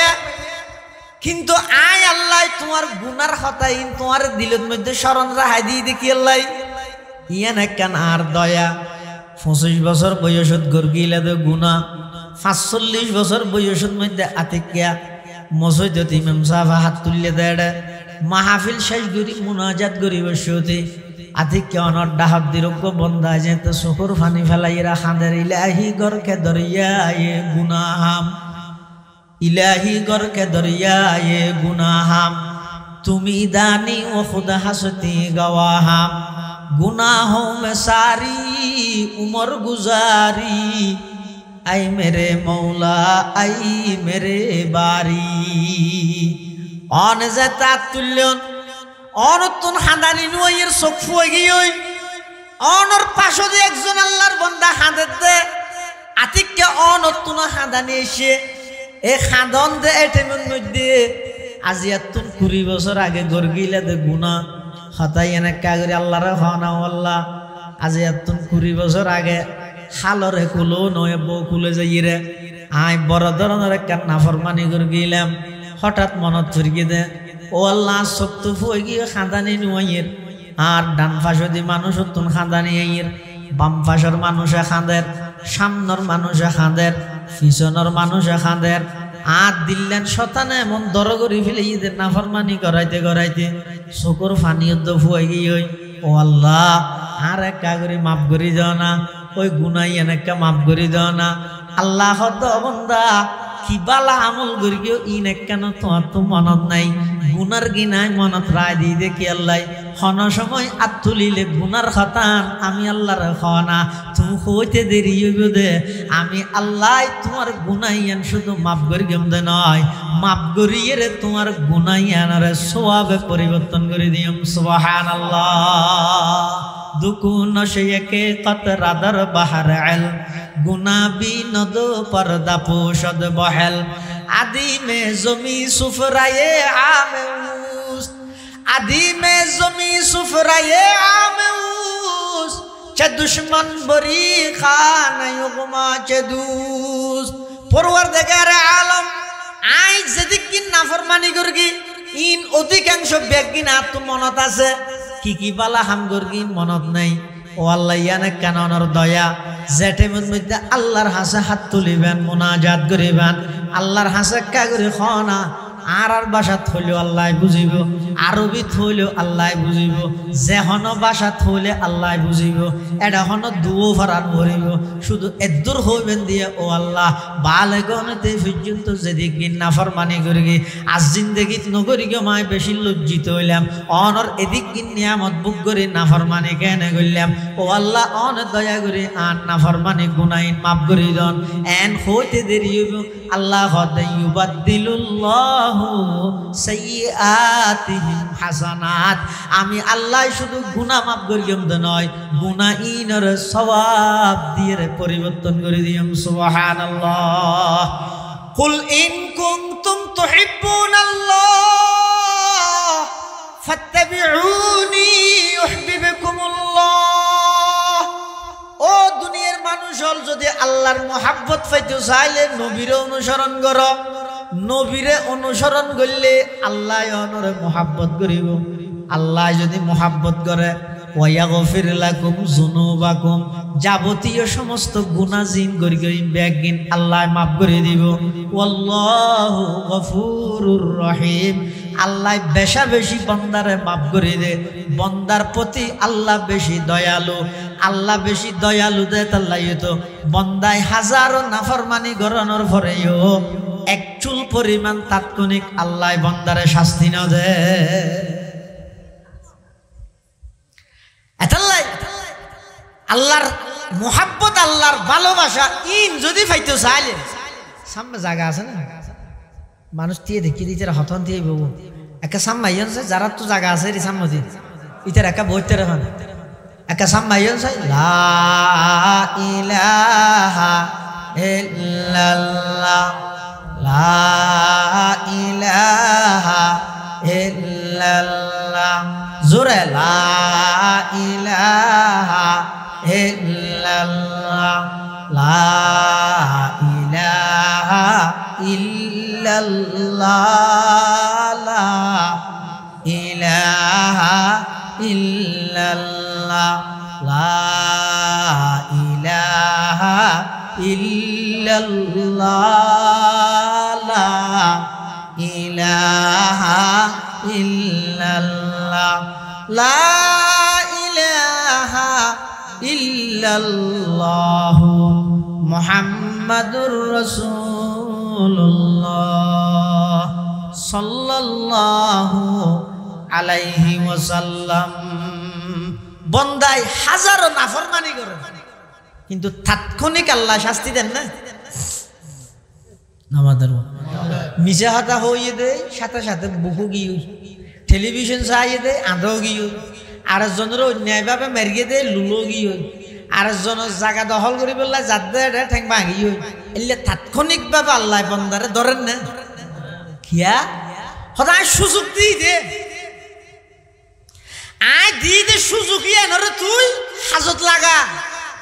কিন্তু আয় আল্লাহ তোমার গুনার হতাইন তোমার দিলের মধ্যে শরণ রাহাই দিয়ে দেখি আল্লাহ ইয়ান কেন আর দয়া 25 বছর বয়সত গর্গিলা দে গুনাহ 45 বছর বয়সত মধ্যে আতিকিয়া মসজিদত ইমাম সাহেব হাত তুললে দেড় মাহফিল শেষ করি মুনাজাত করি বসতে আতিকে অনর ডাহাত দিরজ্ঞ বন্ধা যেতে চকুর ফানি ফেলাইরা খাঁদের ইলাহি গরকে দরিয়ায়ে গুনাহাম ইলাহি গরকে দরিয়ায়ে গুনাহাম তুমি দানি ও খুদা হাসতি গওয়াহাম গুনাহোं में सारी उम्र गुजारी आई मेरे मौला आई मेरे बारी অন যে তাত তুললেন অনতুন হাঁদানি নুয়ের চোখ ফুয়ে গিয়ে অনর পাশে যে একজন আল্লাহর বান্দা হাঁদের দে আতিককে অনতুন হাঁদানি এসে এ খাদন দে এটেমের মধ্যে আজি এতুন 20 বছর আগে গর্গিলা দে গুনাহ হতাই এনে কাগরি আল্লাহরে হনা আল্লাহ আজি এতুন 20 বছর আগে হালরে কুলো নয় বউ কুলে যাই রে আই বড় ধরনের একটা নাফরমানি গর্গিলাম হঠাৎ মনত ফিরিয়ে দে ও আল্লাহ শক্ত ফুয়ে গিয়ে খাঁদানি নুয়ের আর ডান পাশে দি মানুষ তুন খাঁদানি আইয়ের বাম পাশের মানুষে খাঁদের সামনের মানুষে খাঁদের পিছনের মানুষে খাঁদের আর দিল্লেন শতানে এমন দর করি ফেলে ঈদের নাফরমানি করাইতে করাইতে চকুর ফানিও তো ফুয়ে গিয়ে ও আল্লাহ আর একটা করে মাফ করি দাও না ওই গুনাই এনেকা মাফ করি দাও না আল্লাহ তো বন্দা কি বালা আমল করি কেউ ইন কেন তোমার তো মনত নাই গুনার গিনায় মনত রায় দিয়ে দেখি আল্লাহ হন সময় আত তুলিলে গুনার খাতান আমি আল্লাহর খানা তুমি হইতে দেরি হইব দে আমি আল্লাহ তোমার গুনাইয়ান শুধু মাফ করি কেম দে নয় মাফ করিয়ে রে তোমার গুনাইয়ানারে সওয়াবে পরিবর্তন করে দিম সুবহানাল্লাহ দুকুন শেকে কতরাদার বাহার আল গুনাবি নদ পর্দা পোষদ বহেল আদি মে জমি সুফরায়ে আমেউস আদি মে জমি সুফরায়ে আমেউস চে দুশ্মন বরি খানায়ুগমা চে দুস পরওয়ারদিগার আলম আই যেদিক কি নাফরমানি করগি ইন অধিকাংশ বেগিন আত্ম মনত আছে কি বালা হাম করগি মনত নাই ও আল্লাহ ইয়ানে কাননের দয়া জেটেমের মধ্যে আল্লাহর হাসে হাত তুলিবেন মুনাজাত করিবেন আল্লাহর হাসে কাগরি খানা আর ভাষা থইলেও আল্লাহ বুঝিব আরবি থইলেও আল্লাহ বুঝিব যে হন ভাষা থইলে আল্লাহ বুঝিব এটা হন দুও ভরার ভরিব শুধু এদুর হইবেন দিয়ে ও আল্লাহ বালে গণতে পর্যন্ত যেদিক নাফরমানি করি আজ জিন্দেগিত নগরি গে মায় বেশি লজ্জিত হইলাম অনর এদিক নিয়ামত বুক করে নাফরমানি কেনে করলাম ও আল্লাহ অন দয়া করে আর নাফরমানি গুনাইন মাফ করে দন এন হইতে দেরি হইব আল্লাহ হদে ইউবাদদিলুল্লাহ সাইয়্যাতিহিম হাসানাত আমি আল্লাহ শুধু গুনাহ মাফ করিম দে নয় গুনাহীনের সওয়াব দিয়ে পরিবর্তন করে দিম সুবহানাল্লাহ কুল ইন কুনতুম তুহিব্বুনাল্লাহ ফাত্তাবিউনি ইউহিব্বুকুমুল্লাহ ও দুনিয়ার মানুষ হল যদি আল্লাহর মোহাব্বত পাইতে চাইলে নবীরে অনুসরণ করো নবীরে অনুসরণ করলে আল্লাহ অনরে মোহাব্বত করিব আল্লাহ যদি মোহাব্বত করে ওয়ায়াগফির লাকুম যুনুবাকুম যাবতীয় সমস্ত গুনাহ জিন করি বেগিন আল্লাহ মাফ করে দিব ওয়াল্লাহু গফুরুর রহিম আল্লাহ বেশা বেশি বান্দারে মাফ করে দে বান্দার প্রতি আল্লাহ বেশি দয়ালু আল্লাহ বেশি দয়ালু দে তাল্লাই তো বান্দায় হাজারো নাফরমানি গরানোর পরেও এক চুল পরিমাণ তাৎক্ষণিক আল্লাহ বান্দারে শাস্তি না দে এতাল্লাই আল্লাহর মোহাব্বত আল্লাহর ভালোবাসা ইন যদি পাইতে চাইলে সামনে জায়গা আছে না মানুষ দিয়ে দেখিয়ে দিচ্ছে হতন দিয়ে বউ একা সাম্মাইন যারা তো জায়গা আছে রে সাম্মতি ইতার একা বইতে রাখেন একা সাম্মাইন লা ইলাহা ইল্লাল্লাহ লা ইলাহা ইল্লাল্লাহ জোরে লা ইলাহা ইল্লাল্লাহ লা ইলাহা ইল্লাল্লাহ লা ইলাহা ইল্লাল্লাহ লা ইলাহা ইল্লাল্লাহ লা ইলাহা ইল্লাল্লাহ লা ইলাহা ইল্লাল্লাহ মুহাম্মাদুর রাসূলুল্লাহ সাল্লাল্লাহু আলাইহি ওয়াসাল্লাম। বন্দাই হাজারো নাফরমানি করে কিন্তু তাৎক্ষণিক আল্লাহ শাস্তি দেন না। আমাদের মিশা হাতা হইয়ে দেয় সাথে সাথে বুকু গিয়ে টেলিভিশন চাইয়ে দেয় আঁধও গিয়ে আরেকজনেরও অন্যায়ভাবে মেরিয়ে দেয় লুলো গিয়ে আরেকজনের জায়গা দখল করে বললে যাতে ঠেং ভাঙি হই এলে তাৎক্ষণিকভাবে আল্লাহ বন্দারে ধরেন না কিয়া সদায় সুযোগ দিই দে আয় দি দে সুযোগ ইয়ে নরে তুই হাজত লাগা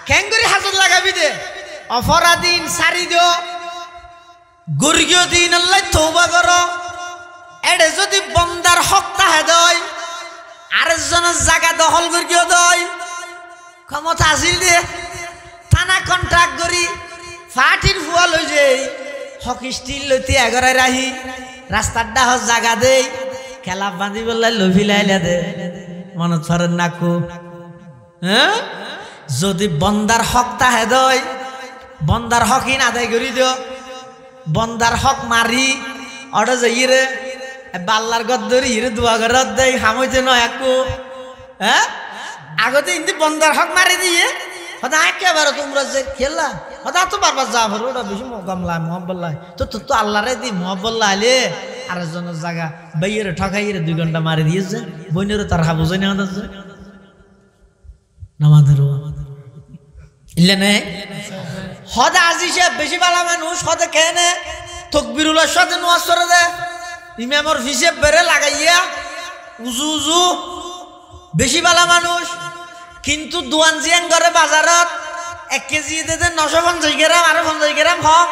কেন করে হাজত লাগাবি দে অপরাধীন সারি দিও গর্গীয় দিন আল্লাহ তওবা করো এডে যদি বন্দার হক তাহে দয় আরেকজনের জায়গা দখল করিও দয় ক্ষমতা আসিল দে থানা কন্ট্রাক্ট করি ফাটির ফুয়া লই যে হক স্টিল লইতে এগরাই রাহি রাস্তার ডাহ জায়গা দেই খেলা বাঁধি বললাই লভি লাইলা দে মনত ফরেন নাকু হ্যাঁ যদি বন্দার হক তাহে দয় বন্দার হকই আদায় করি দিও বন্দার হক মারি অটো যাই রে বাল্লার গদ ধরি হিরে দোয়া ঘরত দেয় হামইতে নয় একু হ্যাঁ আগতে ইন্দি বন্দার হক মারি দিয়ে হয়তো একেবারে তোমরা যে খেলা হয়তো তো বারবার যা ভরো ওটা বেশি গামলা মহব্বল্লাহ তো তো তো আল্লাহরে দি মহব্বল্লাহ আলে আরেকজনের জায়গা বাইয়ের ঠকাইয়ের 2 ঘন্টা মারি দিয়েছে বইনেরও তার হা বোঝাই না নামাদেরও ইল্লে নেই হদে আজি সে বেশি বালা মানুষ হদে কেনে তকবিরুল্লাহ সাথে নোয়াজ করে দে ইমামর ফিসে বেড়ে লাগাইয়া উজু উজু বেশি বালা মানুষ কিন্তু দোয়ান জিয়াং করে বাজারত 1 কেজি দিতে 950 গ্রাম আর 50 গ্রাম হক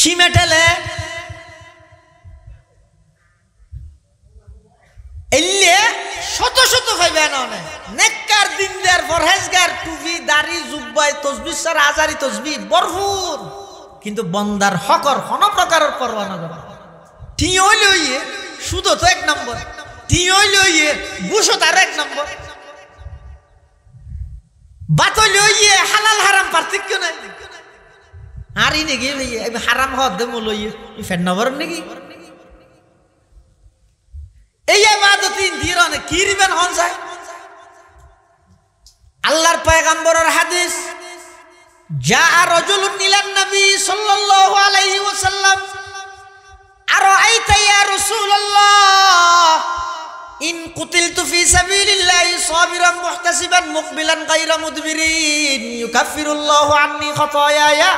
সিমেটেলে এলে শত শত ফাইবে না নেককার দিনদার ফরহেজগার টুপি দাড়ি জুব্বাই তসবিহ সারা হাজারি তসবিহ ভরপুর কিন্তু বন্দার হকর কোন প্রকারের পরোয়া না করে টি হইলে সুদ তো 1 নম্বর টি হইলে ঘুষও তার 1 নম্বর বাত হইলে হালাল হারাম পার্থক্য নাই আর ই নাকি হারাম হদ দে মলইয়ে ফের নম্বর নাকি এই ইবাদত ইন্দির অনেক কি রিবেন হন যায় আল্লাহর পয়গম্বরের হাদিস জা রাজুলুন ইলান নবী সাল্লাল্লাহু আলাইহি ওয়াসাল্লাম আরাআইতা ইয়া রাসূলুল্লাহ ইন কুতিলতু ফি সাবিলিল্লাহি সাবিরান মুহতাসিবান মুকবিলান গায়রা মুদবিরিন ইউকাফিরুল্লাহু আন্নি খাতায়ায়া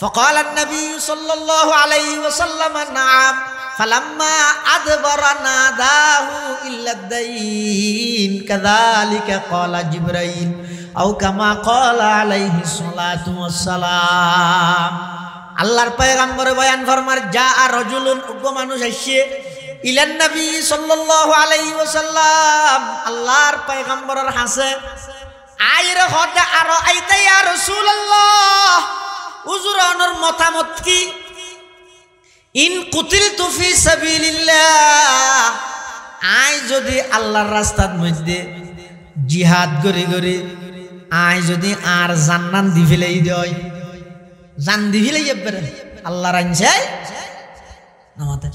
فقال النبي صلى الله عليه وسلم نعم فلما أدبر ناداه إلا الدين كذلك قال جبريل أو كما قال عليه الصلاة والسلام আল্লাহর পয়গম্বর বয়ান ফরমার যা রাজুলুন উগ্র মানুষ আসছে ইলান নবী সাল্লাল্লাহু আলাইহি ওয়াসাল্লাম আল্লাহর পয়গম্বরের হাসে আইরে হদে আর আইতা ইয়া রাসূলুল্লাহ হুজুরানোর মতামত কি ইন কুতিলতু ফি সাবিলিল্লাহ আই যদি আল্লাহর রাস্তার মধ্যে জিহাদ করে করে আই যদি আর জান্নাত দি ফেলাই দেয় জান দি ফেলাই যাবে আল্লাহর আইনছে আমাদের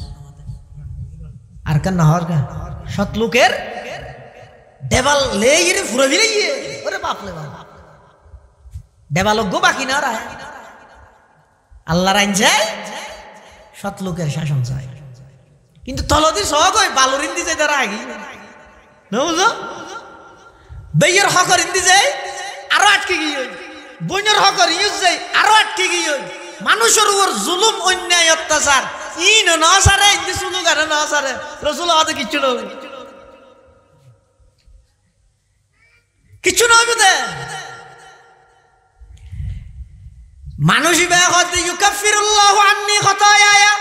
আর কেন না হর সৎ লোকের ডেবাল লেইরে ফুরে ভিড়ে ওরে বাপলে বাপ ডেবালজ্ঞ বাকি না রায় আল্লাহর আইন চাই সৎ লোকের শাসন চাই কিন্তু তলদি সহগ হয় বালুর ইন্দি যাই তারা আগে না বুঝো বেয়ের হকর ইন্দি যাই আরো আটকে গিয়ে বইনের হকর ইউজ যাই আরো আটকে গিয়ে মানুষের উপর জুলুম অন্যায় অত্যাচার ইন না সারে ইন্দি শুনু গানে না সারে রসুল আমাদের কিচ্ছু না কিচ্ছু নয় বুঝে মানুষই বেহতে ইউকাফিরুল্লাহু আন্নি খাতায়ায়া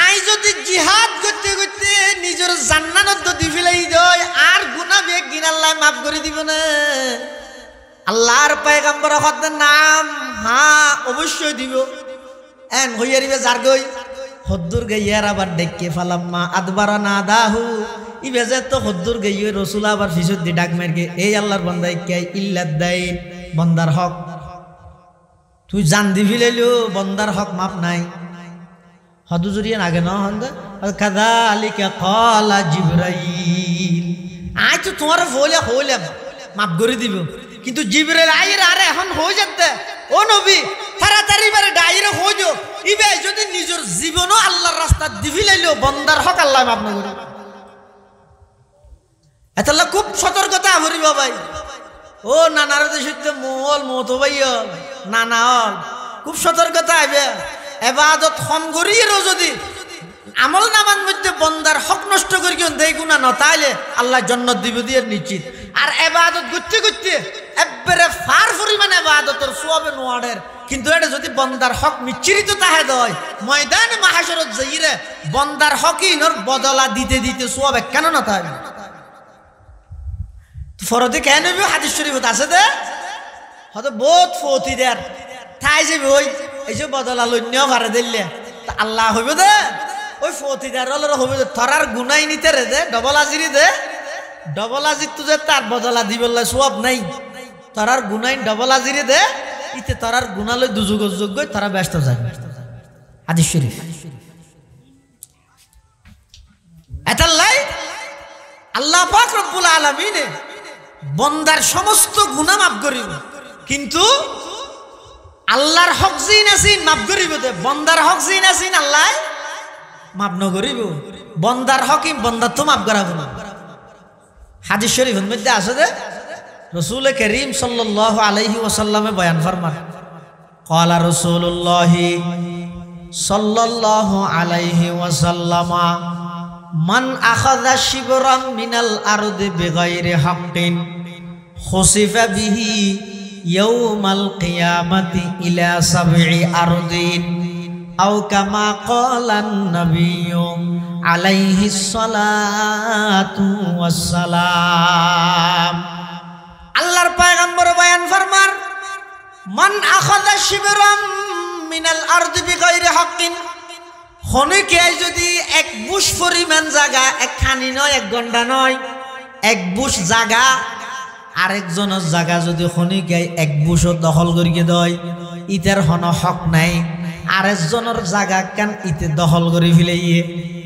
আই যদি জিহাদ করতে করতে নিজের জান্নাত দি ফেলাই দেয় আর গুনাহ বেগ গিন আল্লাহ মাফ করে দিব না আল্লাহর পয়গম্বর হতের নাম হ্যাঁ অবশ্যই দিব এন হইয়ারিবে যার গই হদ্দুর গাইয়ার আবার ডেকে ফালাম্মা আদবারা নাদাহু ইবেজে তো হদ্দুর গাইয়ে রাসূল আবার ফিসুদ দি ডাক মারকে এই আল্লাহর বান্দাই কে ইল্লাদাইন বান্দার হক তুই জান দি ফেলাইলো বান্দার হক মাপ নাই হদুজুরিয়া আগে না হন্দা কাযালিকা ক্বালা জিবরাইল আই তো তোমার বলে হইলাম মাফ করে দিব কিন্তু জিবরাইল আইর আরে এখন হই যাতে ও নবী তাড়াতাড়ি বারে ডাইরে হইজো ইবে যদি নিজের জীবনও আল্লাহর রাস্তা দি ফেলাইলো বান্দার হক আল্লাহ মাফ না করে এতলা খুব সতর্কতা হরিব ভাই ও নানার দেশে মোল মতো ভাইয়া নানা হল খুব সতর্কতা আইবে এবাদত কম করিয়েরও যদি আমল নামান মধ্যে বন্দার হক নষ্ট করি কেউ দেয় গুণা ন তাইলে আল্লাহ জান্নাত দিব দিয়ে নিশ্চিত আর এবাদত করতে করতে একবারে ফার পরিমাণ এবাদতের সওয়াবে নোয়াড়ের কিন্তু এটা যদি বন্দার হক মিচ্ছিরিত তাহে দেয় ময়দানে মাহশরত যাইরে বন্দার হকিনর বদলা দিতে দিতে সওয়াব কেন না তাই ফরদে কেন হাদিস শরীফত আছে দে হয়তো বহুত ফতি দেয়ার ঠাই যাবে ওই এই যে বদলা লইনিও ভাড়া দিলে তা আল্লাহ হইব দে ওই ফতিদার হইব দে থরার গুনাই নিতে রে দে ডবল আজিরি দে ডবল আজির তো যে তার বদলা দিবলে সব নাই থরার গুনাই ডবল আজিরি দে ইতে থরার গুনালই দুযুগ যোগ্য তারা ব্যস্ত যাবে হাদিস শরীফ এটালাই আল্লাহ পাক রব্বুল আলামিন বন্দার সমস্ত গুনাহ মাফ করিব কিন্তু আল্লাহর হক জিন আছিন মাফ করিব দে বন্দার হক জিন আছিন আল্লাহ মাফ ন করিব বন্দার হকিম বন্দা তো মাফ করাব না হাদিস শরীফের মধ্যে আছে যে রাসূল করিম সাল্লাল্লাহু আলাইহি ওয়াসাল্লামে বয়ান ফরমান ক্বালা রাসূলুল্লাহ সাল্লাল্লাহু আলাইহি ওয়াসাল্লামা মান আখাযা শিবরাম মিনাল আরদি বিগাইরি হাক্কিন খুসিফা বিহি ইয়াউমাল কিয়ামাতি ইলা সাবঈ আরদিন আও কামা ক্বালান নাবিয়্যু আলাইহিস সালাতু ওয়াস সালাম আল্লাহর পয়গম্বর বয়ান ফরমান মান আখাযা শিবরাম মিনাল আরদি বিগাইরি হাক্কিন খনিকে যদি এক বুশ পরিমাণ জায়গা একখানি নয় এক ঘন্টা নয় এক বুশ জায়গা আরেকজনের জায়গা যদি খনিকে এক বুশও দখল করিয়ে দেয় ইতার হন হক নাই আরেকজনের জায়গা কেন ইতে দখল করে ফেলাইয়ে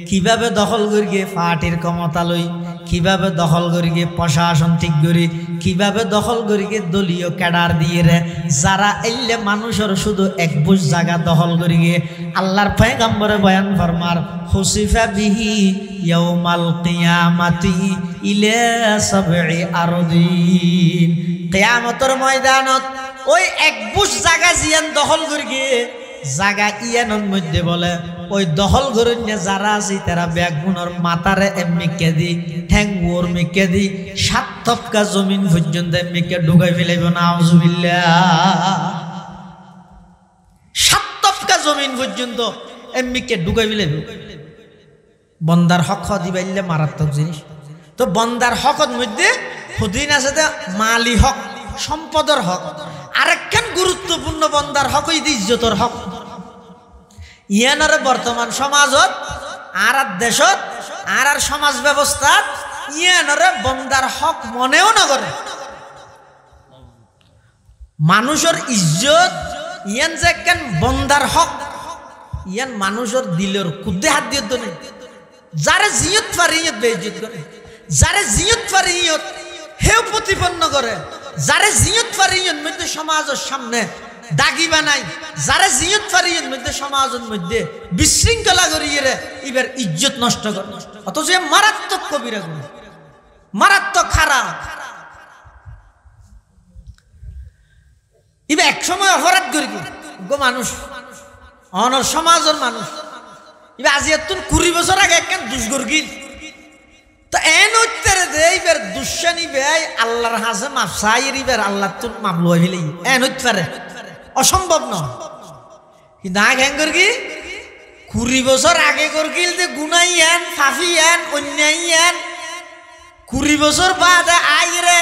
কিভাবে দখল করিয়ে পার্টির ক্ষমতা লই কিভাবে দখল করিয়ে প্রশাসন ঠিক করি কিভাবে দখল করিয়ে দলীয় ক্যাডার দিয়ে রে যারা এলে মানুষের শুধু এক বুশ জায়গা দখল করিয়ে আল্লাহর পয়গম্বরে বয়ান ফরমার খুসিফা বিহি ইয়াউমাল কিয়ামাতি ইলা সাবঈ আরদিন কিয়ামতের ময়দানত ওই এক বুশ জায়গা জিয়ান দখল করিয়ে জায়গা ইয়ানোর মধ্যে বলে ওই দখল করেন যারা আছে তারা ব্যাগুনের মাথারে এমনিকে দি ঠ্যাং ওর মিকে দি 7 তপকা জমিন পর্যন্ত এমনিকে ঢুকাই ফেলাইব না আউযুবিল্লাহ 7 তপকা জমিন পর্যন্ত এমনিকে ঢুকাই ফেলাইব বন্দার হক দিবাইলে মারাত্মক জিনিস তো বন্দার হকর মধ্যে হুদিন আছে যে মালি হক সম্পদের হক আরেকখান গুরুত্বপূর্ণ বন্দার হক ইজ্জতর হক ইয়ানারে বর্তমান সমাজত আর দেশত আর সমাজ ব্যবস্থা ইয়ানারে বন্দার হক মনেও না করে মানুষের ইজ্জত ইয়ান যে কেন বন্দার হক ইয়ান মানুষের দিলের কুদ্দে হাত দিয়ে দনে যারা জিয়ত পারে ইয়ত বেইজ্জত করে যারে জিয়ত পারে ইয়ত হেও প্রতিপন্ন করে, যারে জিয়ত পারে ইয়ত মধ্যে সমাজের সামনে দাগি বানাই, যারে জিয়ত পারে ইয়ত মধ্যে সমাজের মধ্যে বিশৃঙ্খলা করিয়ে এবার ইজ্জত নষ্ট করে। অথচ মারাত্মক কবিরা গুনাহ, মারাত্মক খারাপ। এবার এক সময় অপরাধ করি গো মানুষ, অনর সমাজের মানুষ। এবার আজি এতুন 20 বছর আগে একখান দুষ্গর্গিল তো এন উত্তরে দে এবার দুঃসানি বেয় আল্লাহর হাসে মাপ চাইর এবার আল্লাহ তুন মামলো হইলে এন উত্তরে অসম্ভব নয়। কিন্তু আগে হ্যাং করগি 20 বছর আগে করগিল যে গুনাই এন ফাফি এন অন্যায় এন 20 বছর বাদে আইরে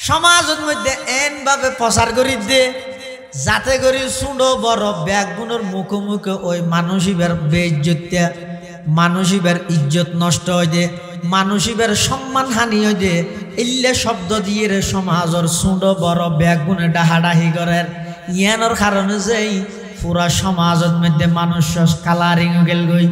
সমাজের মধ্যে এন ভাবে প্রচার করি দে যাতে করি সুন্দর বড় ব্যাগুনের মুখোমুখি ওই মানুষিবার বেইজ্জত্যা, মানুষিবার ইজ্জত নষ্ট হয়ে দে, মানুষিবার সম্মান হানি হয়ে দে। ইল্লে শব্দ দিয়ে রে সমাজের সুন্দর বড় ব্যাগুনে ডাহাডাহি করেন। ইয়ানোর কারণে যেই পুরা সমাজের মধ্যে মানুষ কালারিং গেল গই।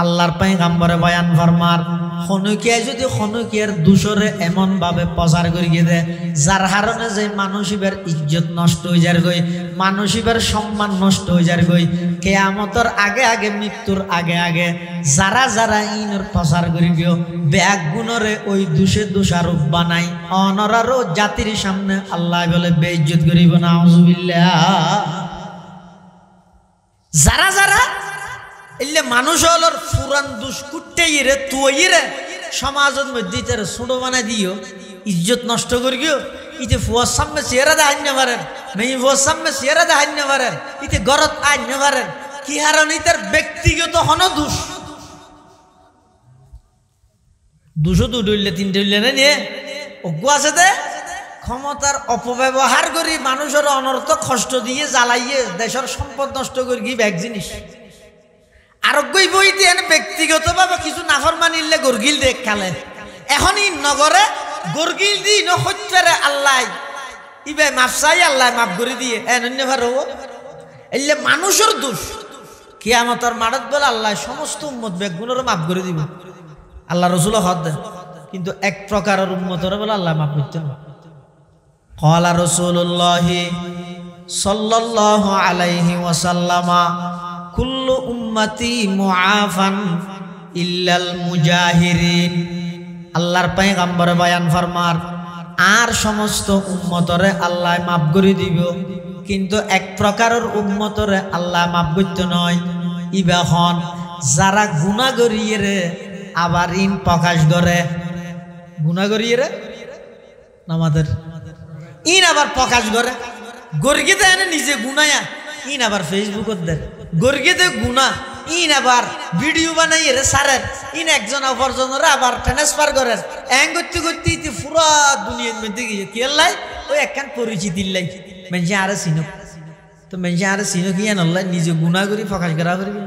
আল্লাহর পয়গম্বরে বয়ান ফরমার খনুকিয়া যদি খনুকিয়ার দূষরে এমন ভাবে প্রচার করিয়ে দেয় যার কারণে যে মানুষিবার ইজ্জত নষ্ট হয়ে যার গই, মানুষিবার সম্মান নষ্ট হয়ে যার গই। কিয়ামতের আগে আগে, মৃত্যুর আগে আগে যারা যারা ইনর প্রচার করিও ব্যাগ গুণরে ওই দোষে দোষারোপ বানাই অনরারও জাতির সামনে আল্লাহ বলে বেইজ্জত করিব না। আউযুবিল্লাহ। যারা যারা এলে মানুষ হলোর ফুরান দুষ্কুটে ইরে তুই রে সমাজের মধ্যে তারা ছোট বানাই দিও, ইজ্জত নষ্ট করিও। ইতে ফুয়ার সামনে চেহারা দেখাই না পারেন, মেয়ে ফুয়ার সামনে চেহারা দেখাই না পারেন, ইতে গরত আইন না পারেন। কি হারণ ইতার ব্যক্তিগত হন দোষ, দুশো দুটো উঠলে তিনটে উঠলে না নিয়ে অজ্ঞ আছে দে ক্ষমতার অপব্যবহার করি মানুষের অনর্থক কষ্ট দিয়ে জ্বালাইয়ে দেশের সম্পদ নষ্ট করি কি ব্যাগ জিনিস। আরোগ্যই বইতে এনে ব্যক্তিগতভাবে কিছু নাফরমানিলে গর্গিল দেখ খালে এখন ই নগরে গর্গিল দি নরে আল্লাহ ইবে মাপ চাই আল্লাহ মাপ করে দিয়ে এন্য ভার এলে মানুষের দোষ। কিয়ামতের মাঠত বলে আল্লাহ সমস্ত উম্মত বেগুনের মাপ করে দিব, আল্লাহ রসুল হদ দেন। কিন্তু এক প্রকারের উম্মতরে বলে আল্লাহ মাপ করতে না। ক্বালা রাসূলুল্লাহ সাল্লাল্লাহু আলাইহি ওয়াসাল্লাম কুল্লু উম্মতি মুআফান ইল্লাল মুজাহিরিন। আল্লাহর পয়গম্বর বয়ান ফরমার আর সমস্ত উম্মতরে আল্লাহ মাফ করে দিব, কিন্তু এক প্রকারের উম্মতরে আল্লাহ মাফ করতে নয়। ইবাখন যারা গুনাহ করিয়ে রে আবার ইন প্রকাশ করে, গুনাহ করিয়ে রে আমাদের ইন আবার প্রকাশ করে গর্গিতে এনে নিজে গুনায়া ইন আবার ফেসবুকত দেয় গর্গিতে গুনা ইন আবার ভিডিও বানাই রে সারের ইন একজন অপরজনের আবার ট্রান্সফার করেন এং করতে করতে ইতি পুরা দুনিয়ার মধ্যে গিয়ে কি আল্লাহ ওই একখান পরিচিতি লাই মেনছে আরে চিনুক। তো মেনছে আরে চিনুক ইয়ান আল্লাহ নিজে গুনা করি প্রকাশ করা করবি